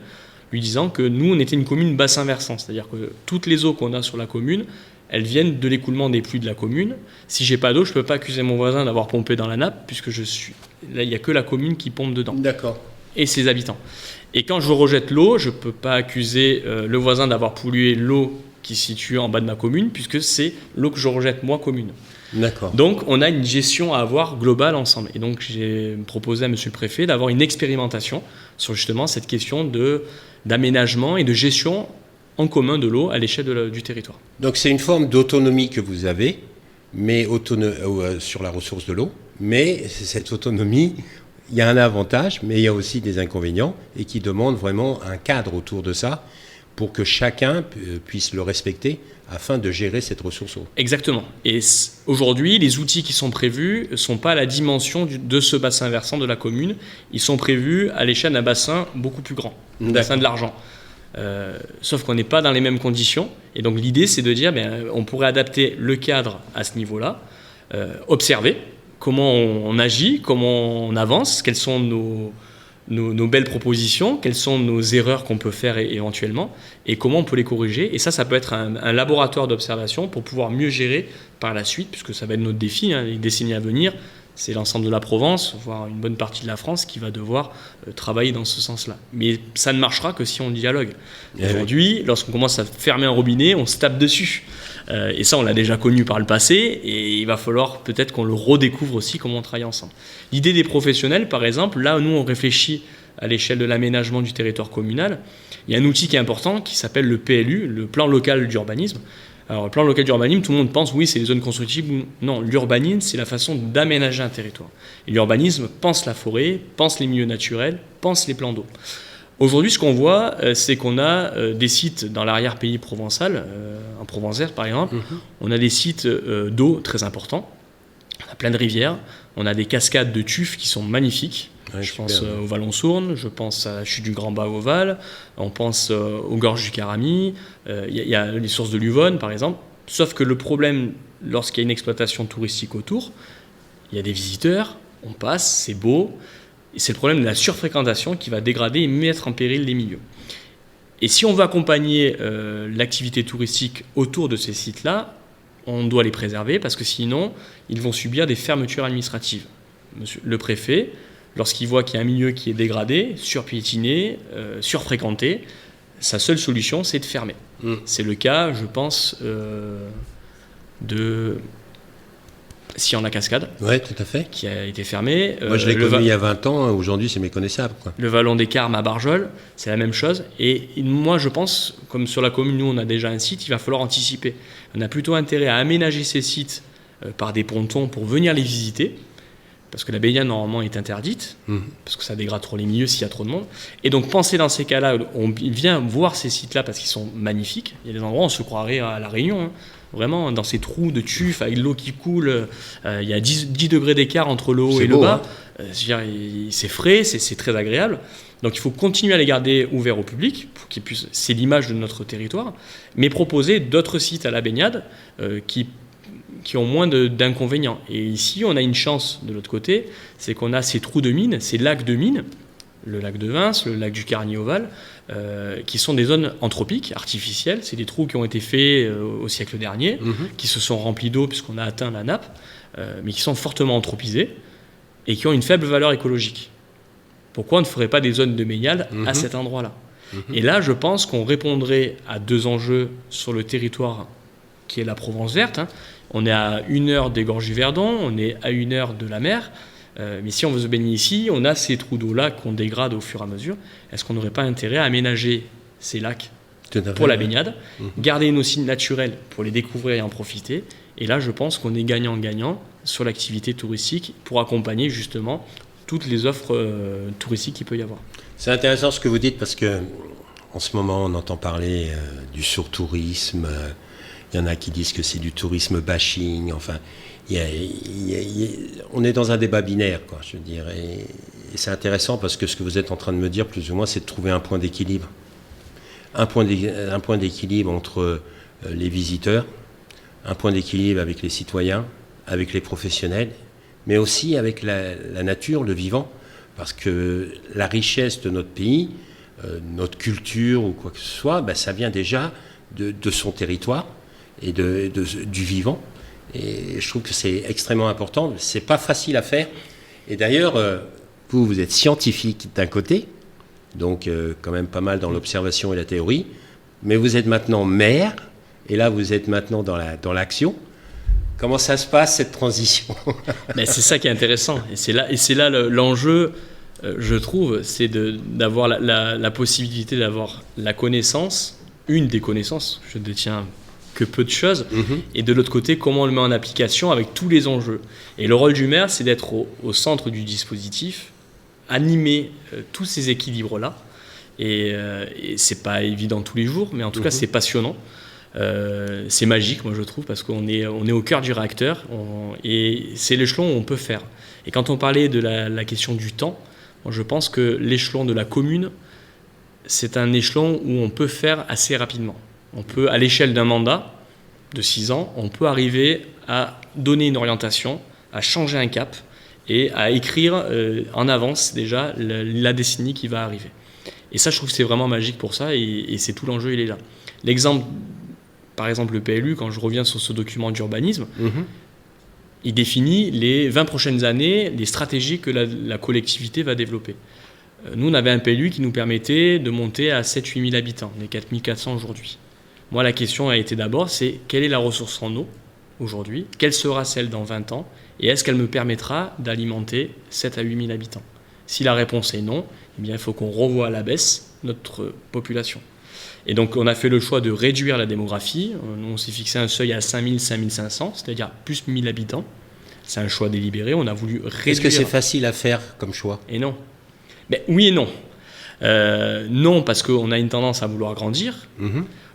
Speaker 2: lui disant que nous, on était une commune bassin versant, c'est-à-dire que toutes les eaux qu'on a sur la commune, elles viennent de l'écoulement des pluies de la commune. Si j'ai pas d'eau, je peux pas accuser mon voisin d'avoir pompé dans la nappe, puisque là, il y a que la commune qui pompe dedans.
Speaker 1: D'accord.
Speaker 2: Et ses habitants. Et quand je rejette l'eau, je peux pas accuser le voisin d'avoir pollué l'eau qui se situe en bas de ma commune, puisque c'est l'eau que je rejette moi, commune.
Speaker 1: D'accord.
Speaker 2: Donc, on a une gestion à avoir globale ensemble. Et donc, j'ai proposé à monsieur le préfet d'avoir une expérimentation sur justement cette question d'aménagement et de gestion en commun de l'eau à l'échelle du territoire.
Speaker 1: Donc, c'est une forme d'autonomie que vous avez, mais sur la ressource de l'eau. Mais cette autonomie, il y a un avantage, mais il y a aussi des inconvénients et qui demandent vraiment un cadre autour de ça pour que chacun puisse le respecter afin de gérer cette ressource eau.
Speaker 2: Exactement. Et aujourd'hui, les outils qui sont prévus ne sont pas à la dimension de ce bassin versant de la commune. Ils sont prévus à l'échelle d'un bassin beaucoup plus grand, le bassin de l'Argent. Sauf qu'on n'est pas dans les mêmes conditions. Et donc l'idée, c'est de dire on pourrait adapter le cadre à ce niveau-là, observer comment on agit, comment on avance, quelles sont nos belles propositions, quelles sont nos erreurs qu'on peut faire éventuellement et comment on peut les corriger. Et ça peut être un laboratoire d'observation pour pouvoir mieux gérer par la suite, puisque ça va être notre défi, les décennies à venir. C'est l'ensemble de la Provence, voire une bonne partie de la France qui va devoir travailler dans ce sens-là. Mais ça ne marchera que si on dialogue. Aujourd'hui, lorsqu'on commence à fermer un robinet, on se tape dessus. Et ça, on l'a déjà connu par le passé, et il va falloir peut-être qu'on le redécouvre aussi, comment on travaille ensemble. L'idée des professionnels, par exemple, là, nous, on réfléchit à l'échelle de l'aménagement du territoire communal, il y a un outil qui est important qui s'appelle le PLU, le plan local d'urbanisme. Alors, le plan local d'urbanisme, tout le monde pense, oui, c'est les zones constructibles. Non, l'urbanisme, c'est la façon d'aménager un territoire. Et l'urbanisme pense la forêt, pense les milieux naturels, pense les plans d'eau. Aujourd'hui, ce qu'on voit, c'est qu'on a des sites dans l'arrière-pays provençal, en Provence-Verte par exemple, on a des sites d'eau très importants, on a plein de rivières, on a des cascades de tufs qui sont magnifiques. Ouais, je pense au Vallon-Sourne, je pense à la chute du Grand Bas au Val, on pense aux gorges du Caramy, y a les sources de l'Uvonne par exemple. Sauf que le problème, lorsqu'il y a une exploitation touristique autour, il y a des visiteurs, on passe, c'est beau, et c'est le problème de la surfréquentation qui va dégrader et mettre en péril les milieux. Et si on veut accompagner l'activité touristique autour de ces sites-là, on doit les préserver parce que sinon, ils vont subir des fermetures administratives. Le préfet, lorsqu'il voit qu'il y a un milieu qui est dégradé, surpiétiné, surfréquenté, sa seule solution, c'est de fermer. C'est le cas, je pense, de Sion-la-Cascade.
Speaker 1: Oui, tout à fait.
Speaker 2: Qui a été fermé.
Speaker 1: Moi, je l'ai connu il y a 20 ans, aujourd'hui, c'est méconnaissable, quoi.
Speaker 2: Le Vallon des Carmes à Barjol, c'est la même chose. Et moi, je pense, comme sur la commune, nous, on a déjà un site, il va falloir anticiper. On a plutôt intérêt à aménager ces sites par des pontons pour venir les visiter. Parce que la baignade, normalement, est interdite, parce que ça dégrade trop les milieux s'il y a trop de monde. Et donc, penser dans ces cas-là, on vient voir ces sites-là parce qu'ils sont magnifiques. Il y a des endroits où on se croirait à La Réunion, hein. Vraiment, dans ces trous de tuf, avec l'eau qui coule, il y a 10 degrés d'écart entre le haut et le bas. C'est frais, c'est très agréable. Donc, il faut continuer à les garder ouverts au public, pour qu'ils puissent, c'est l'image de notre territoire, mais proposer d'autres sites à la baignade qui ont moins d'inconvénients. Et ici, on a une chance de l'autre côté, c'est qu'on a ces trous de mine, ces lacs de mine, le lac de Vins, le lac du Carny-au-Val, qui sont des zones anthropiques, artificielles. C'est des trous qui ont été faits au siècle dernier, qui se sont remplis d'eau puisqu'on a atteint la nappe, mais qui sont fortement anthropisés et qui ont une faible valeur écologique. Pourquoi on ne ferait pas des zones de baignade à cet endroit-là ? Et là, je pense qu'on répondrait à deux enjeux sur le territoire qui est la Provence-Verte, hein. On est à 1 heure des gorges du Verdon, on est à 1 heure de la mer. Mais si on veut se baigner ici, on a ces trous d'eau-là qu'on dégrade au fur et à mesure. Est-ce qu'on n'aurait pas intérêt à aménager ces lacs pour la baignade, garder nos sites naturels pour les découvrir et en profiter? Et là, je pense qu'on est gagnant-gagnant sur l'activité touristique pour accompagner justement toutes les offres touristiques qu'il peut y avoir.
Speaker 1: C'est intéressant ce que vous dites parce que en ce moment, on entend parler du surtourisme. Il y en a qui disent que c'est du tourisme bashing. Enfin, on est dans un débat binaire, quoi, je veux dire. Et c'est intéressant parce que ce que vous êtes en train de me dire, plus ou moins, c'est de trouver un point d'équilibre. Un point d'équilibre entre les visiteurs, un point d'équilibre avec les citoyens, avec les professionnels, mais aussi avec la nature, le vivant. Parce que la richesse de notre pays, notre culture ou quoi que ce soit, ça vient déjà de son territoire et du vivant. Et je trouve que c'est extrêmement important. C'est pas facile à faire. Et d'ailleurs, vous êtes scientifique d'un côté, donc quand même pas mal dans l'observation et la théorie, mais vous êtes maintenant maire, et là vous êtes maintenant dans l'action. Comment ça se passe, cette transition?
Speaker 2: Mais c'est ça qui est intéressant. Et c'est là l'enjeu, je trouve, c'est d'avoir la possibilité d'avoir la connaissance, une des connaissances, je détiens que peu de choses, et de l'autre côté, comment on le met en application avec tous les enjeux. Et le rôle du maire, c'est d'être au centre du dispositif, animer tous ces équilibres-là, et c'est pas évident tous les jours, mais en tout cas, c'est passionnant. C'est magique, moi je trouve, parce qu'on est au cœur du réacteur, et c'est l'échelon où on peut faire. Et quand on parlait de la question du temps, moi, je pense que l'échelon de la commune, c'est un échelon où on peut faire assez rapidement. On peut, à l'échelle d'un mandat de 6 ans, on peut arriver à donner une orientation, à changer un cap et à écrire en avance déjà la décennie qui va arriver. Et ça, je trouve que c'est vraiment magique pour ça, et c'est tout l'enjeu, il est là. L'exemple, par exemple, le PLU, quand je reviens sur ce document d'urbanisme, il définit les 20 prochaines années, les stratégies que la collectivité va développer. Nous, on avait un PLU qui nous permettait de monter à 7-8 000 habitants. On est 4 400 aujourd'hui. Moi, la question a été d'abord, c'est quelle est la ressource en eau aujourd'hui? Quelle sera celle dans 20 ans? Et est-ce qu'elle me permettra d'alimenter 7 à 8 000 habitants? Si la réponse est non, eh bien, il faut qu'on revoie à la baisse notre population. Et donc, on a fait le choix de réduire la démographie. On s'est fixé un seuil à 5000, 5500, c'est-à-dire plus 1000 habitants. C'est un choix délibéré. On a voulu réduire...
Speaker 1: Est-ce que c'est facile à faire comme choix ?
Speaker 2: Et non. Mais oui et non. Non, parce qu'on a une tendance à vouloir grandir.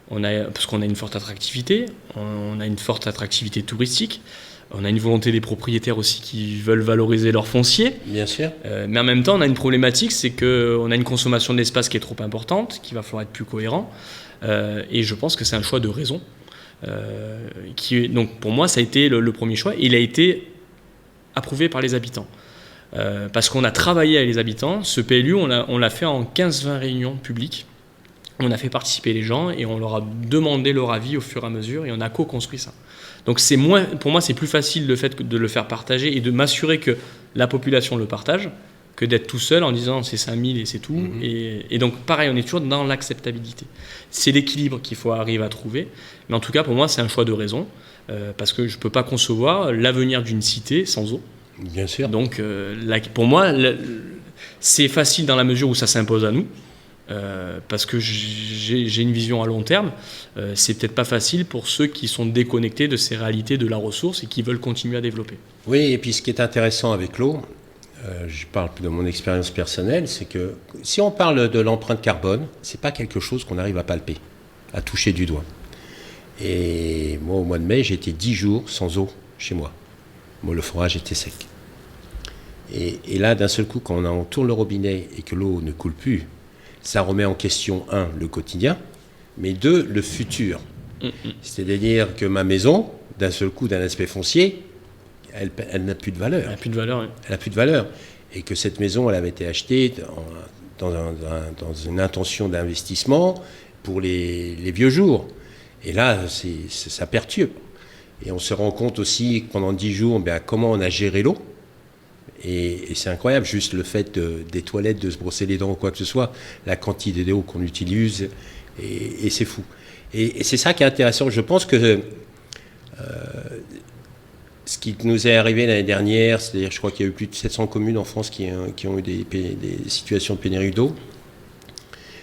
Speaker 2: Parce qu'on a une forte attractivité. On a une forte attractivité touristique. On a une volonté des propriétaires aussi qui veulent valoriser leur foncier.
Speaker 1: Bien sûr.
Speaker 2: Mais en même temps, on a une problématique, c'est qu'on a une consommation de l'espace qui est trop importante, qu'il va falloir être plus cohérent. Et je pense que c'est un choix de raison. Donc pour moi, ça a été le premier choix. Il a été approuvé par les habitants. Parce qu'on a travaillé avec les habitants. Ce PLU, on l'a fait en 15-20 réunions publiques. On a fait participer les gens et on leur a demandé leur avis au fur et à mesure et on a co-construit ça. Donc pour moi, c'est plus facile le fait de le faire partager et de m'assurer que la population le partage que d'être tout seul en disant c'est 5000 et c'est tout. Et donc pareil, on est toujours dans l'acceptabilité. C'est l'équilibre qu'il faut arriver à trouver. Mais en tout cas, pour moi, c'est un choix de raison parce que je ne peux pas concevoir l'avenir d'une cité sans eau.
Speaker 1: Bien sûr.
Speaker 2: Donc pour moi, c'est facile dans la mesure où ça s'impose à nous. Parce que j'ai une vision à long terme, c'est peut-être pas facile pour ceux qui sont déconnectés de ces réalités de la ressource et qui veulent continuer à développer.
Speaker 1: Oui, et puis ce qui est intéressant avec l'eau, je parle de mon expérience personnelle, c'est que si on parle de l'empreinte carbone, c'est pas quelque chose qu'on arrive à palper, à toucher du doigt. Et moi, au mois de mai, j'ai été 10 jours sans eau chez moi. Moi, le forage était sec. Et là, d'un seul coup, quand on tourne le robinet et que l'eau ne coule plus, ça remet en question, 1, le quotidien, mais 2, le futur. C'est-à-dire que ma maison, d'un seul coup, d'un aspect foncier, elle n'a plus de valeur.
Speaker 2: Elle n'a plus de valeur, oui.
Speaker 1: Elle n'a plus de valeur. Et que cette maison, elle avait été achetée dans une intention d'investissement pour les vieux jours. Et là, ça perturbe. Et on se rend compte aussi que pendant 10 jours, comment on a géré l'eau. Et c'est incroyable, juste le fait des toilettes, de se brosser les dents ou quoi que ce soit, la quantité d'eau qu'on utilise, et c'est fou. Et c'est ça qui est intéressant. Je pense que ce qui nous est arrivé l'année dernière, c'est-à-dire je crois qu'il y a eu plus de 700 communes en France qui ont eu des situations de pénurie d'eau.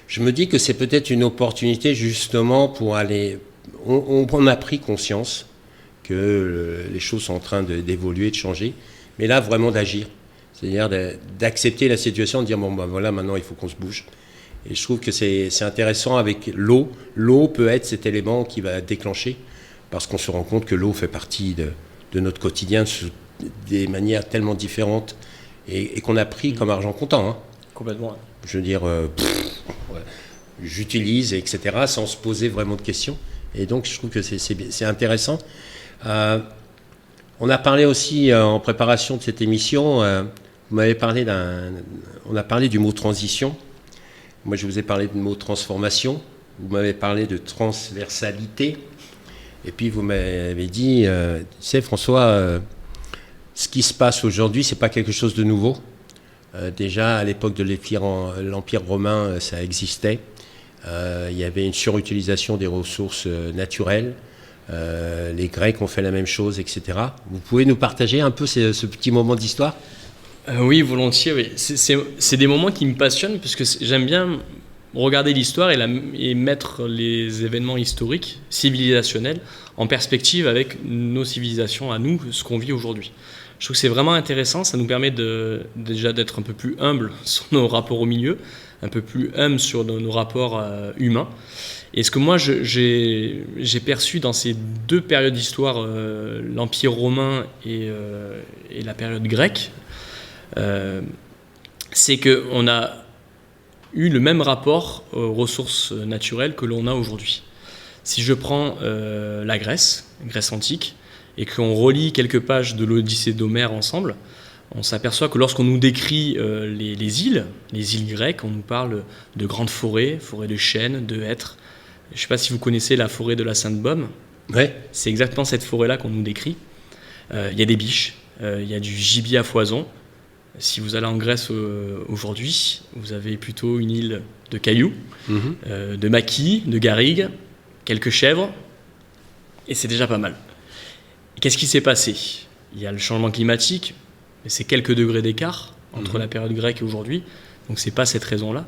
Speaker 1: Je me dis que c'est peut-être une opportunité justement pour aller... On a pris conscience que les choses sont en train d'évoluer, de changer. Mais là, vraiment d'agir. C'est-à-dire d'accepter la situation, de dire, voilà, maintenant, il faut qu'on se bouge. Et je trouve que c'est intéressant avec l'eau. L'eau peut être cet élément qui va déclencher, parce qu'on se rend compte que l'eau fait partie de notre quotidien sous des manières tellement différentes et qu'on a pris comme argent comptant. Hein.
Speaker 2: Complètement.
Speaker 1: Je veux dire, j'utilise, etc., sans se poser vraiment de questions. Et donc, je trouve que c'est intéressant. On a parlé aussi en préparation de cette émission, on a parlé du mot transition. Moi, je vous ai parlé du mot transformation. Vous m'avez parlé de transversalité. Et puis, vous m'avez dit, tu sais, François, ce qui se passe aujourd'hui, c'est pas quelque chose de nouveau. Déjà, à l'époque de l'Empire romain, ça existait. Il y avait une surutilisation des ressources naturelles. Les Grecs ont fait la même chose, etc. Vous pouvez nous partager un peu ce petit moment d'histoire ?
Speaker 2: Oui, volontiers. Oui. C'est des moments qui me passionnent parce que j'aime bien regarder l'histoire et mettre les événements historiques, civilisationnels, en perspective avec nos civilisations à nous, ce qu'on vit aujourd'hui. Je trouve que c'est vraiment intéressant, ça nous permet déjà d'être un peu plus humble sur nos rapports au milieu, un peu plus humble sur nos rapports humains. Et ce que moi j'ai perçu dans ces deux périodes d'histoire, l'Empire romain et la période grecque, c'est qu'on a eu le même rapport aux ressources naturelles que l'on a aujourd'hui. Si je prends la Grèce antique, et qu'on relit quelques pages de l'Odyssée d'Homère ensemble, on s'aperçoit que lorsqu'on nous décrit les îles grecques, on nous parle de grandes forêts de chênes, de hêtres. Je ne sais pas si vous connaissez la forêt de la Sainte-Baume.
Speaker 1: Ouais.
Speaker 2: C'est exactement cette forêt-là qu'on nous décrit. Il y a des biches, il y a du gibier à foison. Si vous allez en Grèce aujourd'hui, vous avez plutôt une île de cailloux, de maquis, de garrigues, quelques chèvres, et c'est déjà pas mal. Et qu'est-ce qui s'est passé ? Il y a le changement climatique, mais c'est quelques degrés d'écart. entre la période grecque et aujourd'hui, donc c'est pas cette raison-là.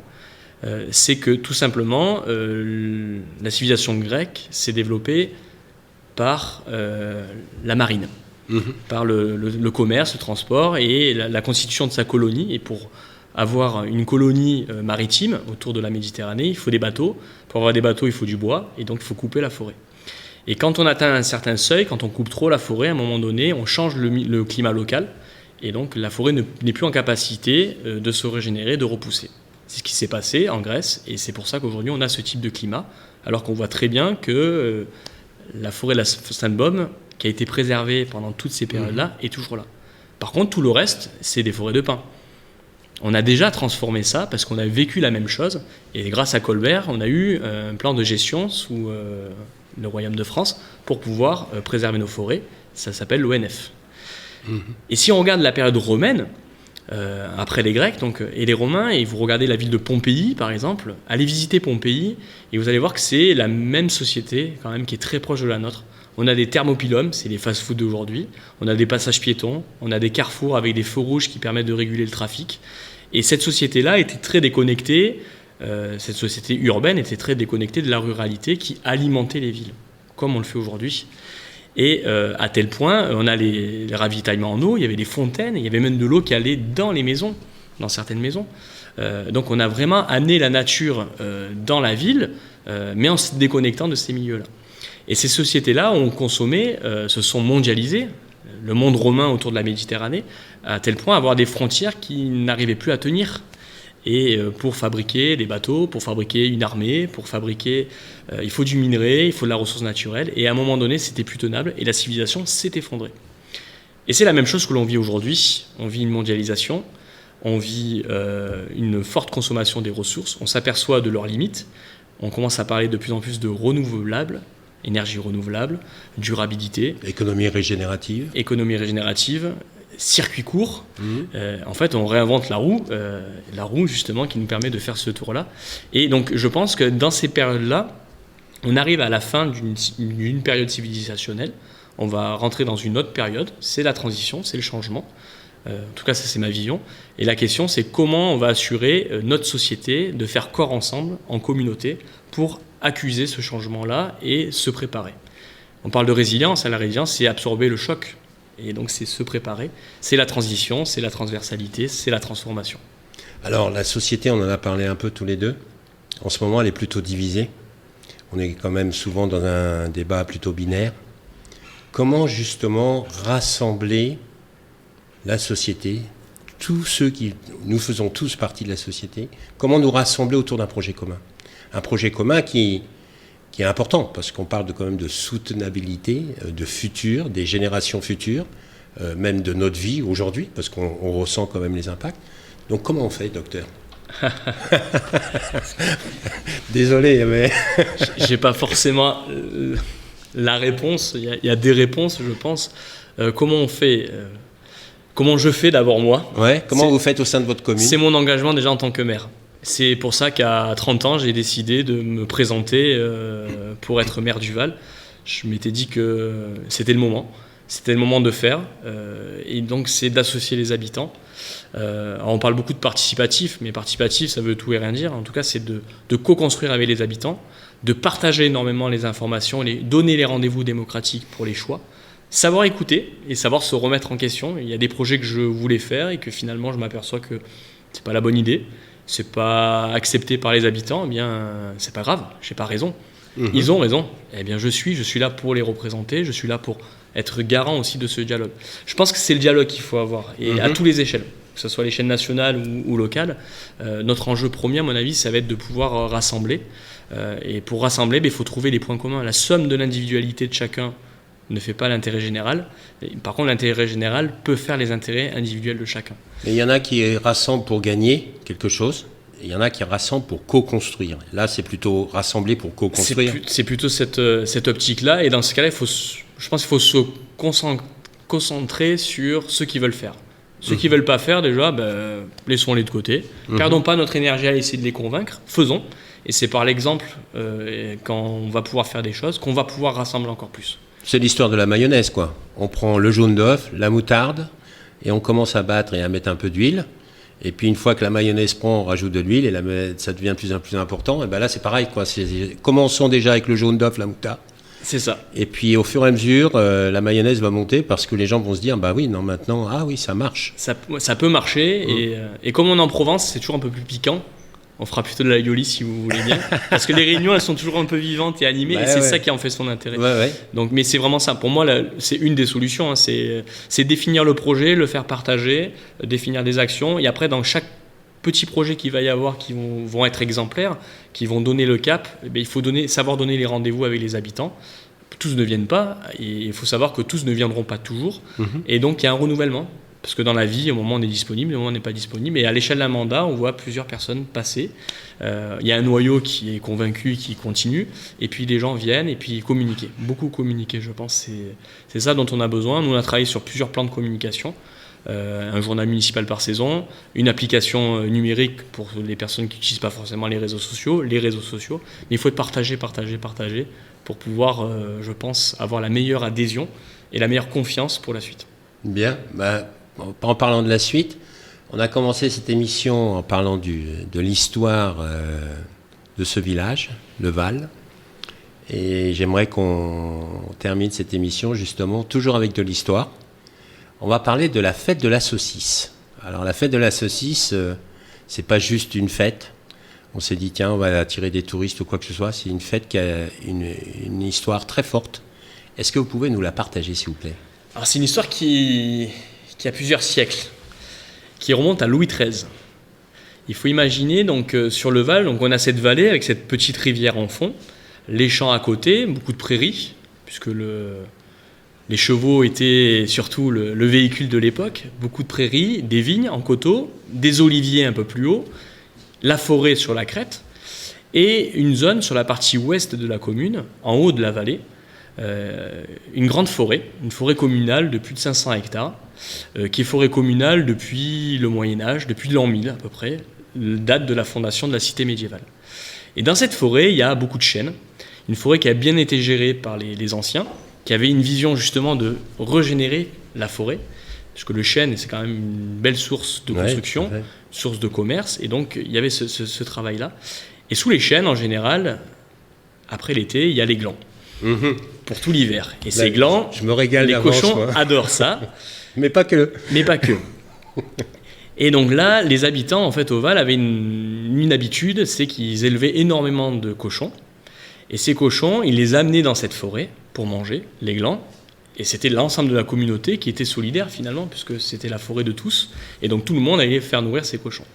Speaker 2: C'est que tout simplement, la civilisation grecque s'est développée par la marine, par le commerce, le transport et la constitution de sa colonie. Et pour avoir une colonie maritime autour de la Méditerranée, il faut des bateaux. Pour avoir des bateaux, il faut du bois, et donc il faut couper la forêt. Et quand on atteint un certain seuil, quand on coupe trop la forêt, à un moment donné, on change le climat local, et donc la forêt n'est plus en capacité de se régénérer, de repousser. C'est ce qui s'est passé en Grèce, et c'est pour ça qu'aujourd'hui on a ce type de climat, alors qu'on voit très bien que la forêt de la Sainte-Baume, qui a été préservée pendant toutes ces périodes-là, est toujours là. Par contre, tout le reste, c'est des forêts de pins. On a déjà transformé ça parce qu'on a vécu la même chose, et grâce à Colbert, on a eu un plan de gestion sous le Royaume de France pour pouvoir préserver nos forêts. Ça s'appelle l'ONF. Et si on regarde la période romaine, après les Grecs et les Romains, et vous regardez la ville de Pompéi par exemple, allez visiter Pompéi et vous allez voir que c'est la même société quand même qui est très proche de la nôtre. On a des thermopylômes, c'est les fast-foods d'aujourd'hui, on a des passages piétons, on a des carrefours avec des feux rouges qui permettent de réguler le trafic. Et cette société-là était très déconnectée, cette société urbaine était très déconnectée de la ruralité qui alimentait les villes, comme on le fait aujourd'hui. Et à tel point, on a les ravitaillements en eau, il y avait des fontaines, il y avait même de l'eau qui allait dans les maisons, dans certaines maisons. Donc on a vraiment amené la nature dans la ville, mais en se déconnectant de ces milieux-là. Et ces sociétés-là ont consommé, se sont mondialisées, le monde romain autour de la Méditerranée, à tel point à avoir des frontières qui n'arrivaient plus à tenir. Et pour fabriquer des bateaux, pour fabriquer une armée, pour fabriquer, il faut du minerai, il faut de la ressource naturelle. Et à un moment donné, c'était plus tenable et la civilisation s'est effondrée. Et c'est la même chose que l'on vit aujourd'hui. On vit une mondialisation, on vit une forte consommation des ressources, on s'aperçoit de leurs limites, on commence à parler de plus en plus de renouvelables, énergie renouvelable, durabilité.
Speaker 1: Économie régénérative,
Speaker 2: circuit court. En fait, on réinvente la roue justement qui nous permet de faire ce tour-là. Et donc, je pense que dans ces périodes-là, on arrive à la fin d'une période civilisationnelle. On va rentrer dans une autre période. C'est la transition, c'est le changement. En tout cas, ça, c'est ma vision. Et la question, c'est comment on va assurer notre société de faire corps ensemble, en communauté, pour accuser ce changement-là et se préparer. On parle de résilience. La résilience, c'est absorber le choc. Et donc, c'est se préparer. C'est la transition, c'est la transversalité, c'est la transformation.
Speaker 1: Alors, la société, on en a parlé un peu tous les deux. En ce moment, elle est plutôt divisée. On est quand même souvent dans un débat plutôt binaire. Comment, justement, rassembler la société, tous ceux qui... Nous faisons tous partie de la société. Comment nous rassembler autour d'un projet commun ? Un projet commun qui est important, parce qu'on parle quand même de soutenabilité, de futur, des générations futures, même de notre vie aujourd'hui, parce qu'on ressent quand même les impacts. Donc comment on fait, docteur ? Désolé, mais...
Speaker 2: J'ai pas forcément la réponse, il y a des réponses, je pense. Comment on fait Comment je fais d'abord moi ?
Speaker 1: Ouais. Comment vous faites au sein de votre commune ?
Speaker 2: C'est mon engagement déjà en tant que maire. C'est pour ça qu'à 30 ans, j'ai décidé de me présenter pour être maire du Val. Je m'étais dit que c'était le moment. C'était le moment de faire. Et donc, c'est d'associer les habitants. Alors on parle beaucoup de participatif, mais participatif, ça veut tout et rien dire. En tout cas, c'est de co-construire avec les habitants, de partager énormément les informations, donner les rendez-vous démocratiques pour les choix, savoir écouter et savoir se remettre en question. Il y a des projets que je voulais faire et que finalement, je m'aperçois que c'est pas la bonne idée. C'est pas accepté par les habitants, eh bien, c'est pas grave, j'ai pas raison. Ils ont raison. Eh bien, je suis là pour les représenter, je suis là pour être garant aussi de ce dialogue. Je pense que c'est le dialogue qu'il faut avoir, et à toutes les échelles, que ce soit l'échelle nationale ou locale. Notre enjeu premier, à mon avis, ça va être de pouvoir rassembler. Et pour rassembler, il faut trouver les points communs. La somme de l'individualité de chacun ne fait pas l'intérêt général. Par contre, l'intérêt général peut faire les intérêts individuels de chacun.
Speaker 1: Mais il y en a qui rassemblent pour gagner quelque chose, et il y en a qui rassemblent pour co-construire. Là, c'est plutôt rassembler pour co-construire.
Speaker 2: C'est plutôt cette optique-là, et dans ce cas-là, je pense qu'il faut se concentrer sur ceux qui veulent faire. Ceux qui ne veulent pas faire, déjà, laissons-les de côté. Perdons pas notre énergie à essayer de les convaincre, faisons. Et c'est par l'exemple, quand on va pouvoir faire des choses, qu'on va pouvoir rassembler encore plus.
Speaker 1: C'est l'histoire de la mayonnaise, quoi. On prend le jaune d'œuf, la moutarde, et on commence à battre et à mettre un peu d'huile. Et puis une fois que la mayonnaise prend, on rajoute de l'huile et ça devient de plus en plus important. Et ben là, c'est pareil, quoi. Commençons déjà avec le jaune d'œuf, la moutarde.
Speaker 2: C'est ça.
Speaker 1: Et puis au fur et à mesure, la mayonnaise va monter parce que les gens vont se dire, bah oui, non, maintenant, ah oui, ça marche.
Speaker 2: Ça peut marcher. Et comme on est en Provence, c'est toujours un peu plus piquant. On fera plutôt de l'aioli si vous voulez bien. Parce que les réunions, elles sont toujours un peu vivantes et animées. Et c'est ça qui en fait son intérêt. Donc, mais c'est vraiment ça. Pour moi, c'est une des solutions. Hein. C'est définir le projet, le faire partager, définir des actions. Et après, dans chaque petit projet qu'il va y avoir qui vont être exemplaires, qui vont donner le cap, il faut savoir donner les rendez-vous avec les habitants. Tous ne viennent pas. Et il faut savoir que tous ne viendront pas toujours. Et donc, il y a un renouvellement. Parce que dans la vie, au moment où on est disponible, au moment où on n'est pas disponible, et à l'échelle d'un mandat, on voit plusieurs personnes passer. Il y a un noyau qui est convaincu, qui continue, et puis les gens viennent, et puis communiquer. Beaucoup communiquer, je pense. C'est ça dont on a besoin. Nous, on a travaillé sur plusieurs plans de communication. Un journal municipal par saison, une application numérique pour les personnes qui n'utilisent pas forcément les réseaux sociaux. Mais il faut partager pour pouvoir, je pense, avoir la meilleure adhésion et la meilleure confiance pour la suite.
Speaker 1: Bien, en parlant de la suite, on a commencé cette émission en parlant de l'histoire de ce village, le Val. Et j'aimerais qu'on termine cette émission justement toujours avec de l'histoire. On va parler de la fête de la saucisse. Alors la fête de la saucisse, c'est pas juste une fête. On s'est dit tiens, on va attirer des touristes ou quoi que ce soit. C'est une fête qui a une histoire très forte. Est-ce que vous pouvez nous la partager, s'il vous plaît ?
Speaker 2: Alors c'est une histoire qui a plusieurs siècles, qui remonte à Louis XIII. Il faut imaginer donc sur le Val, donc on a cette vallée avec cette petite rivière en fond, les champs à côté, beaucoup de prairies, puisque les chevaux étaient surtout le véhicule de l'époque, beaucoup de prairies, des vignes en coteaux, des oliviers un peu plus haut, la forêt sur la crête, et une zone sur la partie ouest de la commune, en haut de la vallée, une grande forêt, une forêt communale de plus de 500 hectares, qui est forêt communale depuis le Moyen-Âge, depuis l'an 1000 à peu près, date de la fondation de la cité médiévale. Et dans cette forêt, il y a beaucoup de chênes, une forêt qui a bien été gérée par les anciens, qui avaient une vision justement de régénérer la forêt, parce que le chêne, c'est quand même une belle source de construction, source de commerce, et donc il y avait ce travail-là. Et sous les chênes, en général, après l'été, il y a les glands. Pour tout l'hiver. Et ces glands,
Speaker 1: je me régale
Speaker 2: les cochons adorent ça.
Speaker 1: Mais pas que.
Speaker 2: Et donc là, les habitants, en fait, au Val, avaient une habitude, c'est qu'ils élevaient énormément de cochons. Et ces cochons, ils les amenaient dans cette forêt pour manger, les glands. Et c'était l'ensemble de la communauté qui était solidaire, finalement, puisque c'était la forêt de tous. Et donc tout le monde allait faire nourrir ces cochons.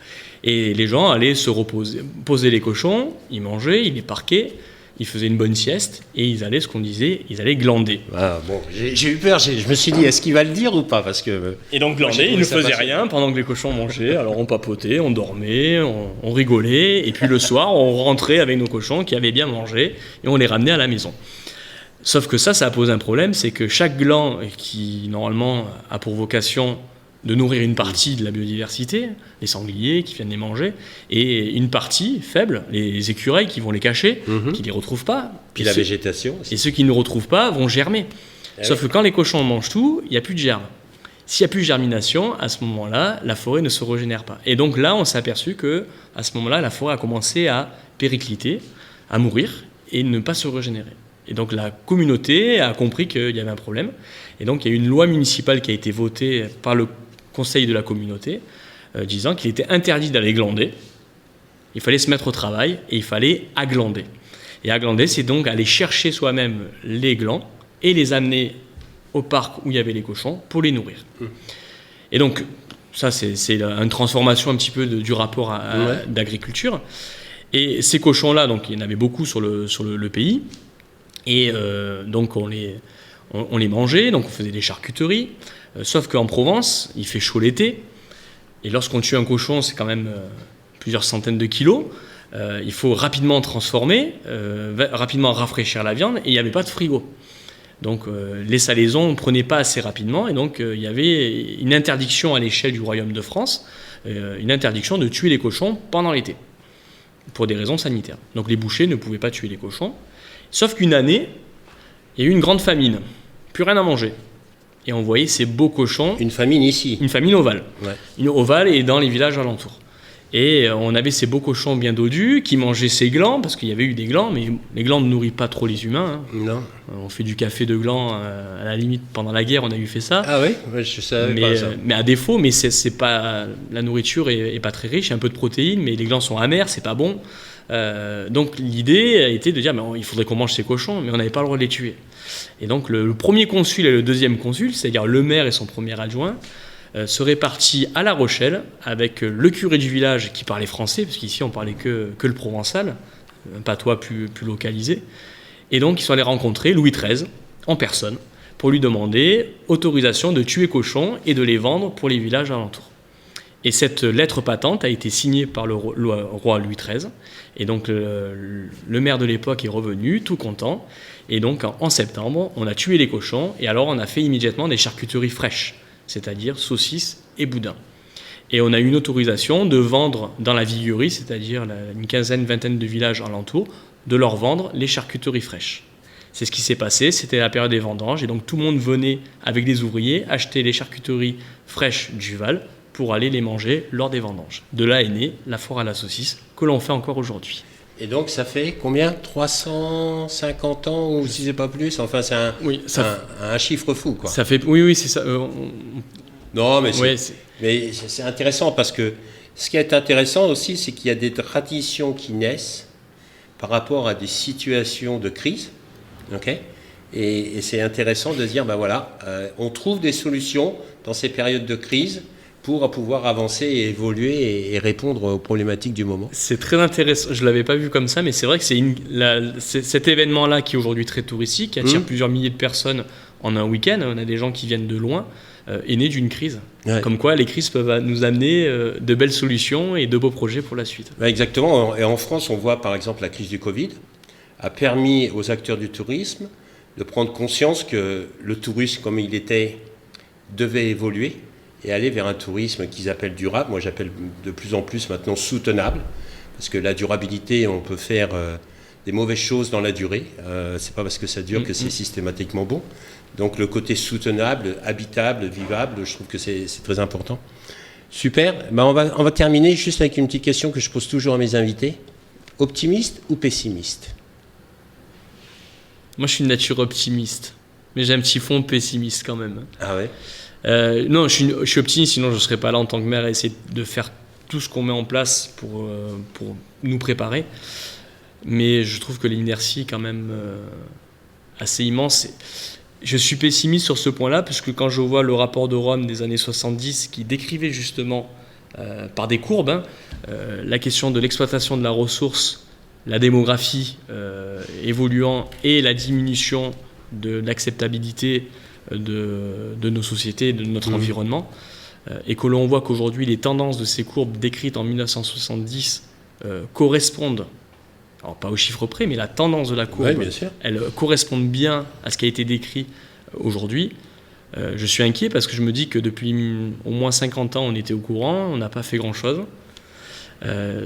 Speaker 2: Et les gens allaient se reposer, poser les cochons, ils mangeaient, ils les parquaient. Ils faisaient une bonne sieste et ils allaient, ce qu'on disait, ils allaient glander.
Speaker 1: Ah, bon, j'ai eu peur, je me suis dit, est-ce qu'il va le dire ou pas parce que,
Speaker 2: et donc glander, ils ne faisaient rien pendant que les cochons mangeaient. Alors on papotait, on dormait, on rigolait. Et puis le soir, on rentrait avec nos cochons qui avaient bien mangé et on les ramenait à la maison. Sauf que ça a posé un problème, c'est que chaque gland qui, normalement, a pour vocation de nourrir une partie de la biodiversité, les sangliers qui viennent les manger, et une partie faible, les écureuils qui vont les cacher, qui ne les retrouvent pas.
Speaker 1: Puis la végétation aussi.
Speaker 2: Et ceux qui ne retrouvent pas vont germer. Sauf que quand les cochons mangent tout, il n'y a plus de germe. S'il n'y a plus de germination, à ce moment-là, la forêt ne se régénère pas. Et donc là, on s'est aperçu qu'à ce moment-là, la forêt a commencé à péricliter, à mourir, et ne pas se régénérer. Et donc la communauté a compris qu'il y avait un problème. Et donc il y a une loi municipale qui a été votée par le conseil de la communauté, disant qu'il était interdit d'aller glander, il fallait se mettre au travail et il fallait aglander. Et aglander, c'est donc aller chercher soi-même les glands et les amener au parc où il y avait les cochons pour les nourrir. Et donc, ça c'est une transformation un petit peu du rapport d'agriculture. Et ces cochons-là, donc il y en avait beaucoup sur le pays, et donc on les mangeait, donc on faisait des charcuteries. Sauf qu'en Provence, il fait chaud l'été, et lorsqu'on tue un cochon, c'est quand même plusieurs centaines de kilos. Il faut rapidement transformer, rapidement rafraîchir la viande, et il n'y avait pas de frigo. Donc les salaisons, on ne prenait pas assez rapidement, et donc il y avait une interdiction à l'échelle du Royaume de France, une interdiction de tuer les cochons pendant l'été, pour des raisons sanitaires. Donc les bouchers ne pouvaient pas tuer les cochons, sauf qu'une année, il y a eu une grande famine, plus rien à manger. et on voyait ces beaux cochons.
Speaker 1: Une famine ici.
Speaker 2: Une famine ovale.
Speaker 1: Ouais.
Speaker 2: Une ovale et dans les villages alentours. Et on avait ces beaux cochons bien dodus qui mangeaient ces glands, parce qu'il y avait eu des glands, mais les glands ne nourrissent pas trop les humains.
Speaker 1: Non.
Speaker 2: On fait du café de glands, à la limite, pendant la guerre, on a eu fait ça.
Speaker 1: Ah oui, je savais pas ça.
Speaker 2: Mais à défaut, mais c'est pas, la nourriture est pas très riche, il y a un peu de protéines, mais les glands sont amers, c'est pas bon. Donc l'idée a été de dire, il faudrait qu'on mange ces cochons, mais on n'avait pas le droit de les tuer. Et donc le premier consul et le deuxième consul, c'est-à-dire le maire et son premier adjoint, seraient partis à La Rochelle avec le curé du village qui parlait français, parce qu'ici on parlait que le provençal, un patois plus localisé. Et donc ils sont allés rencontrer Louis XIII en personne pour lui demander autorisation de tuer cochons et de les vendre pour les villages alentours. Et cette lettre patente a été signée par le roi Louis XIII. Et donc le maire de l'époque est revenu, tout content. Et donc en septembre, on a tué les cochons et alors on a fait immédiatement des charcuteries fraîches, c'est-à-dire saucisses et boudins. Et on a eu une autorisation de vendre dans la viguerie, c'est-à-dire une quinzaine, vingtaine de villages alentours, de leur vendre les charcuteries fraîches. C'est ce qui s'est passé, c'était la période des vendanges, et donc tout le monde venait avec des ouvriers acheter les charcuteries fraîches du Val pour aller les manger lors des vendanges. De là est née la foire à la saucisse, que l'on fait encore aujourd'hui.
Speaker 1: Et donc ça fait combien ? 350 ans ou si c'est pas plus ? Enfin c'est un chiffre fou quoi.
Speaker 2: Ça fait, oui c'est ça.
Speaker 1: Non mais c'est intéressant parce que ce qui est intéressant aussi c'est qu'il y a des traditions qui naissent par rapport à des situations de crise. Okay ? Et c'est intéressant de se dire on trouve des solutions dans ces périodes de crise pour pouvoir avancer et évoluer et répondre aux problématiques du moment.
Speaker 2: C'est très intéressant, je ne l'avais pas vu comme ça, mais c'est vrai que c'est cet événement-là qui est aujourd'hui très touristique, qui attire plusieurs milliers de personnes en un week-end, on a des gens qui viennent de loin, est né d'une crise. Ouais. Comme quoi les crises peuvent nous amener de belles solutions et de beaux projets pour la suite.
Speaker 1: Exactement, et en France on voit par exemple la crise du Covid a permis aux acteurs du tourisme de prendre conscience que le tourisme comme il était devait évoluer et aller vers un tourisme qu'ils appellent durable. Moi, j'appelle de plus en plus maintenant soutenable, parce que la durabilité, on peut faire des mauvaises choses dans la durée. C'est pas parce que ça dure que c'est systématiquement bon. Donc, le côté soutenable, habitable, vivable, je trouve que c'est très important. Super. On va terminer juste avec une petite question que je pose toujours à mes invités. Optimiste ou pessimiste ?
Speaker 2: Moi, je suis de nature optimiste, mais j'ai un petit fond pessimiste quand même.
Speaker 1: Ah ouais ?
Speaker 2: Non, je suis optimiste, sinon je ne serais pas là en tant que maire à essayer de faire tout ce qu'on met en place pour nous préparer. Mais je trouve que l'inertie est quand même assez immense. Je suis pessimiste sur ce point-là, parce que quand je vois le rapport de Rome des années 70 qui décrivait justement par des courbes la question de l'exploitation de la ressource, la démographie évoluant et la diminution de l'acceptabilité de nos sociétés, de notre environnement, et que l'on voit qu'aujourd'hui les tendances de ces courbes décrites en 1970 correspondent, alors pas au chiffre près, mais la tendance de la courbe, elles correspondent bien à ce qui a été décrit aujourd'hui. Je suis inquiet parce que je me dis que depuis au moins 50 ans on était au courant, on n'a pas fait grand-chose.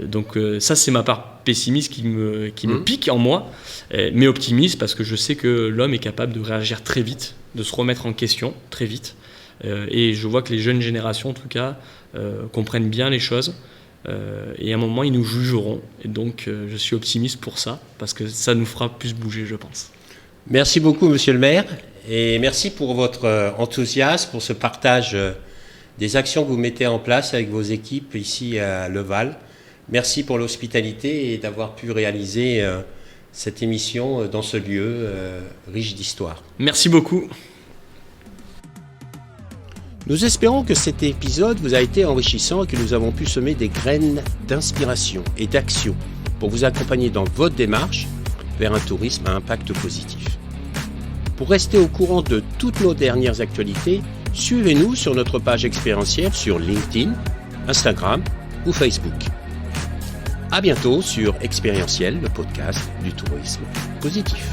Speaker 2: Donc ça c'est ma part pessimiste qui me pique en moi, mais optimiste parce que je sais que l'homme est capable de réagir très vite, de se remettre en question très vite, et je vois que les jeunes générations en tout cas comprennent bien les choses, et à un moment ils nous jugeront, et donc je suis optimiste pour ça parce que ça nous fera plus bouger, je pense.
Speaker 1: Merci beaucoup monsieur le maire, et merci pour votre enthousiasme, pour ce partage des actions que vous mettez en place avec vos équipes ici à Le Val. Merci pour l'hospitalité et d'avoir pu réaliser cette émission dans ce lieu riche d'histoire.
Speaker 2: Merci beaucoup.
Speaker 1: Nous espérons que cet épisode vous a été enrichissant et que nous avons pu semer des graines d'inspiration et d'action pour vous accompagner dans votre démarche vers un tourisme à impact positif. Pour rester au courant de toutes nos dernières actualités, suivez-nous sur notre page expérientielle sur LinkedIn, Instagram ou Facebook. À bientôt sur Expérientiel, le podcast du tourisme positif.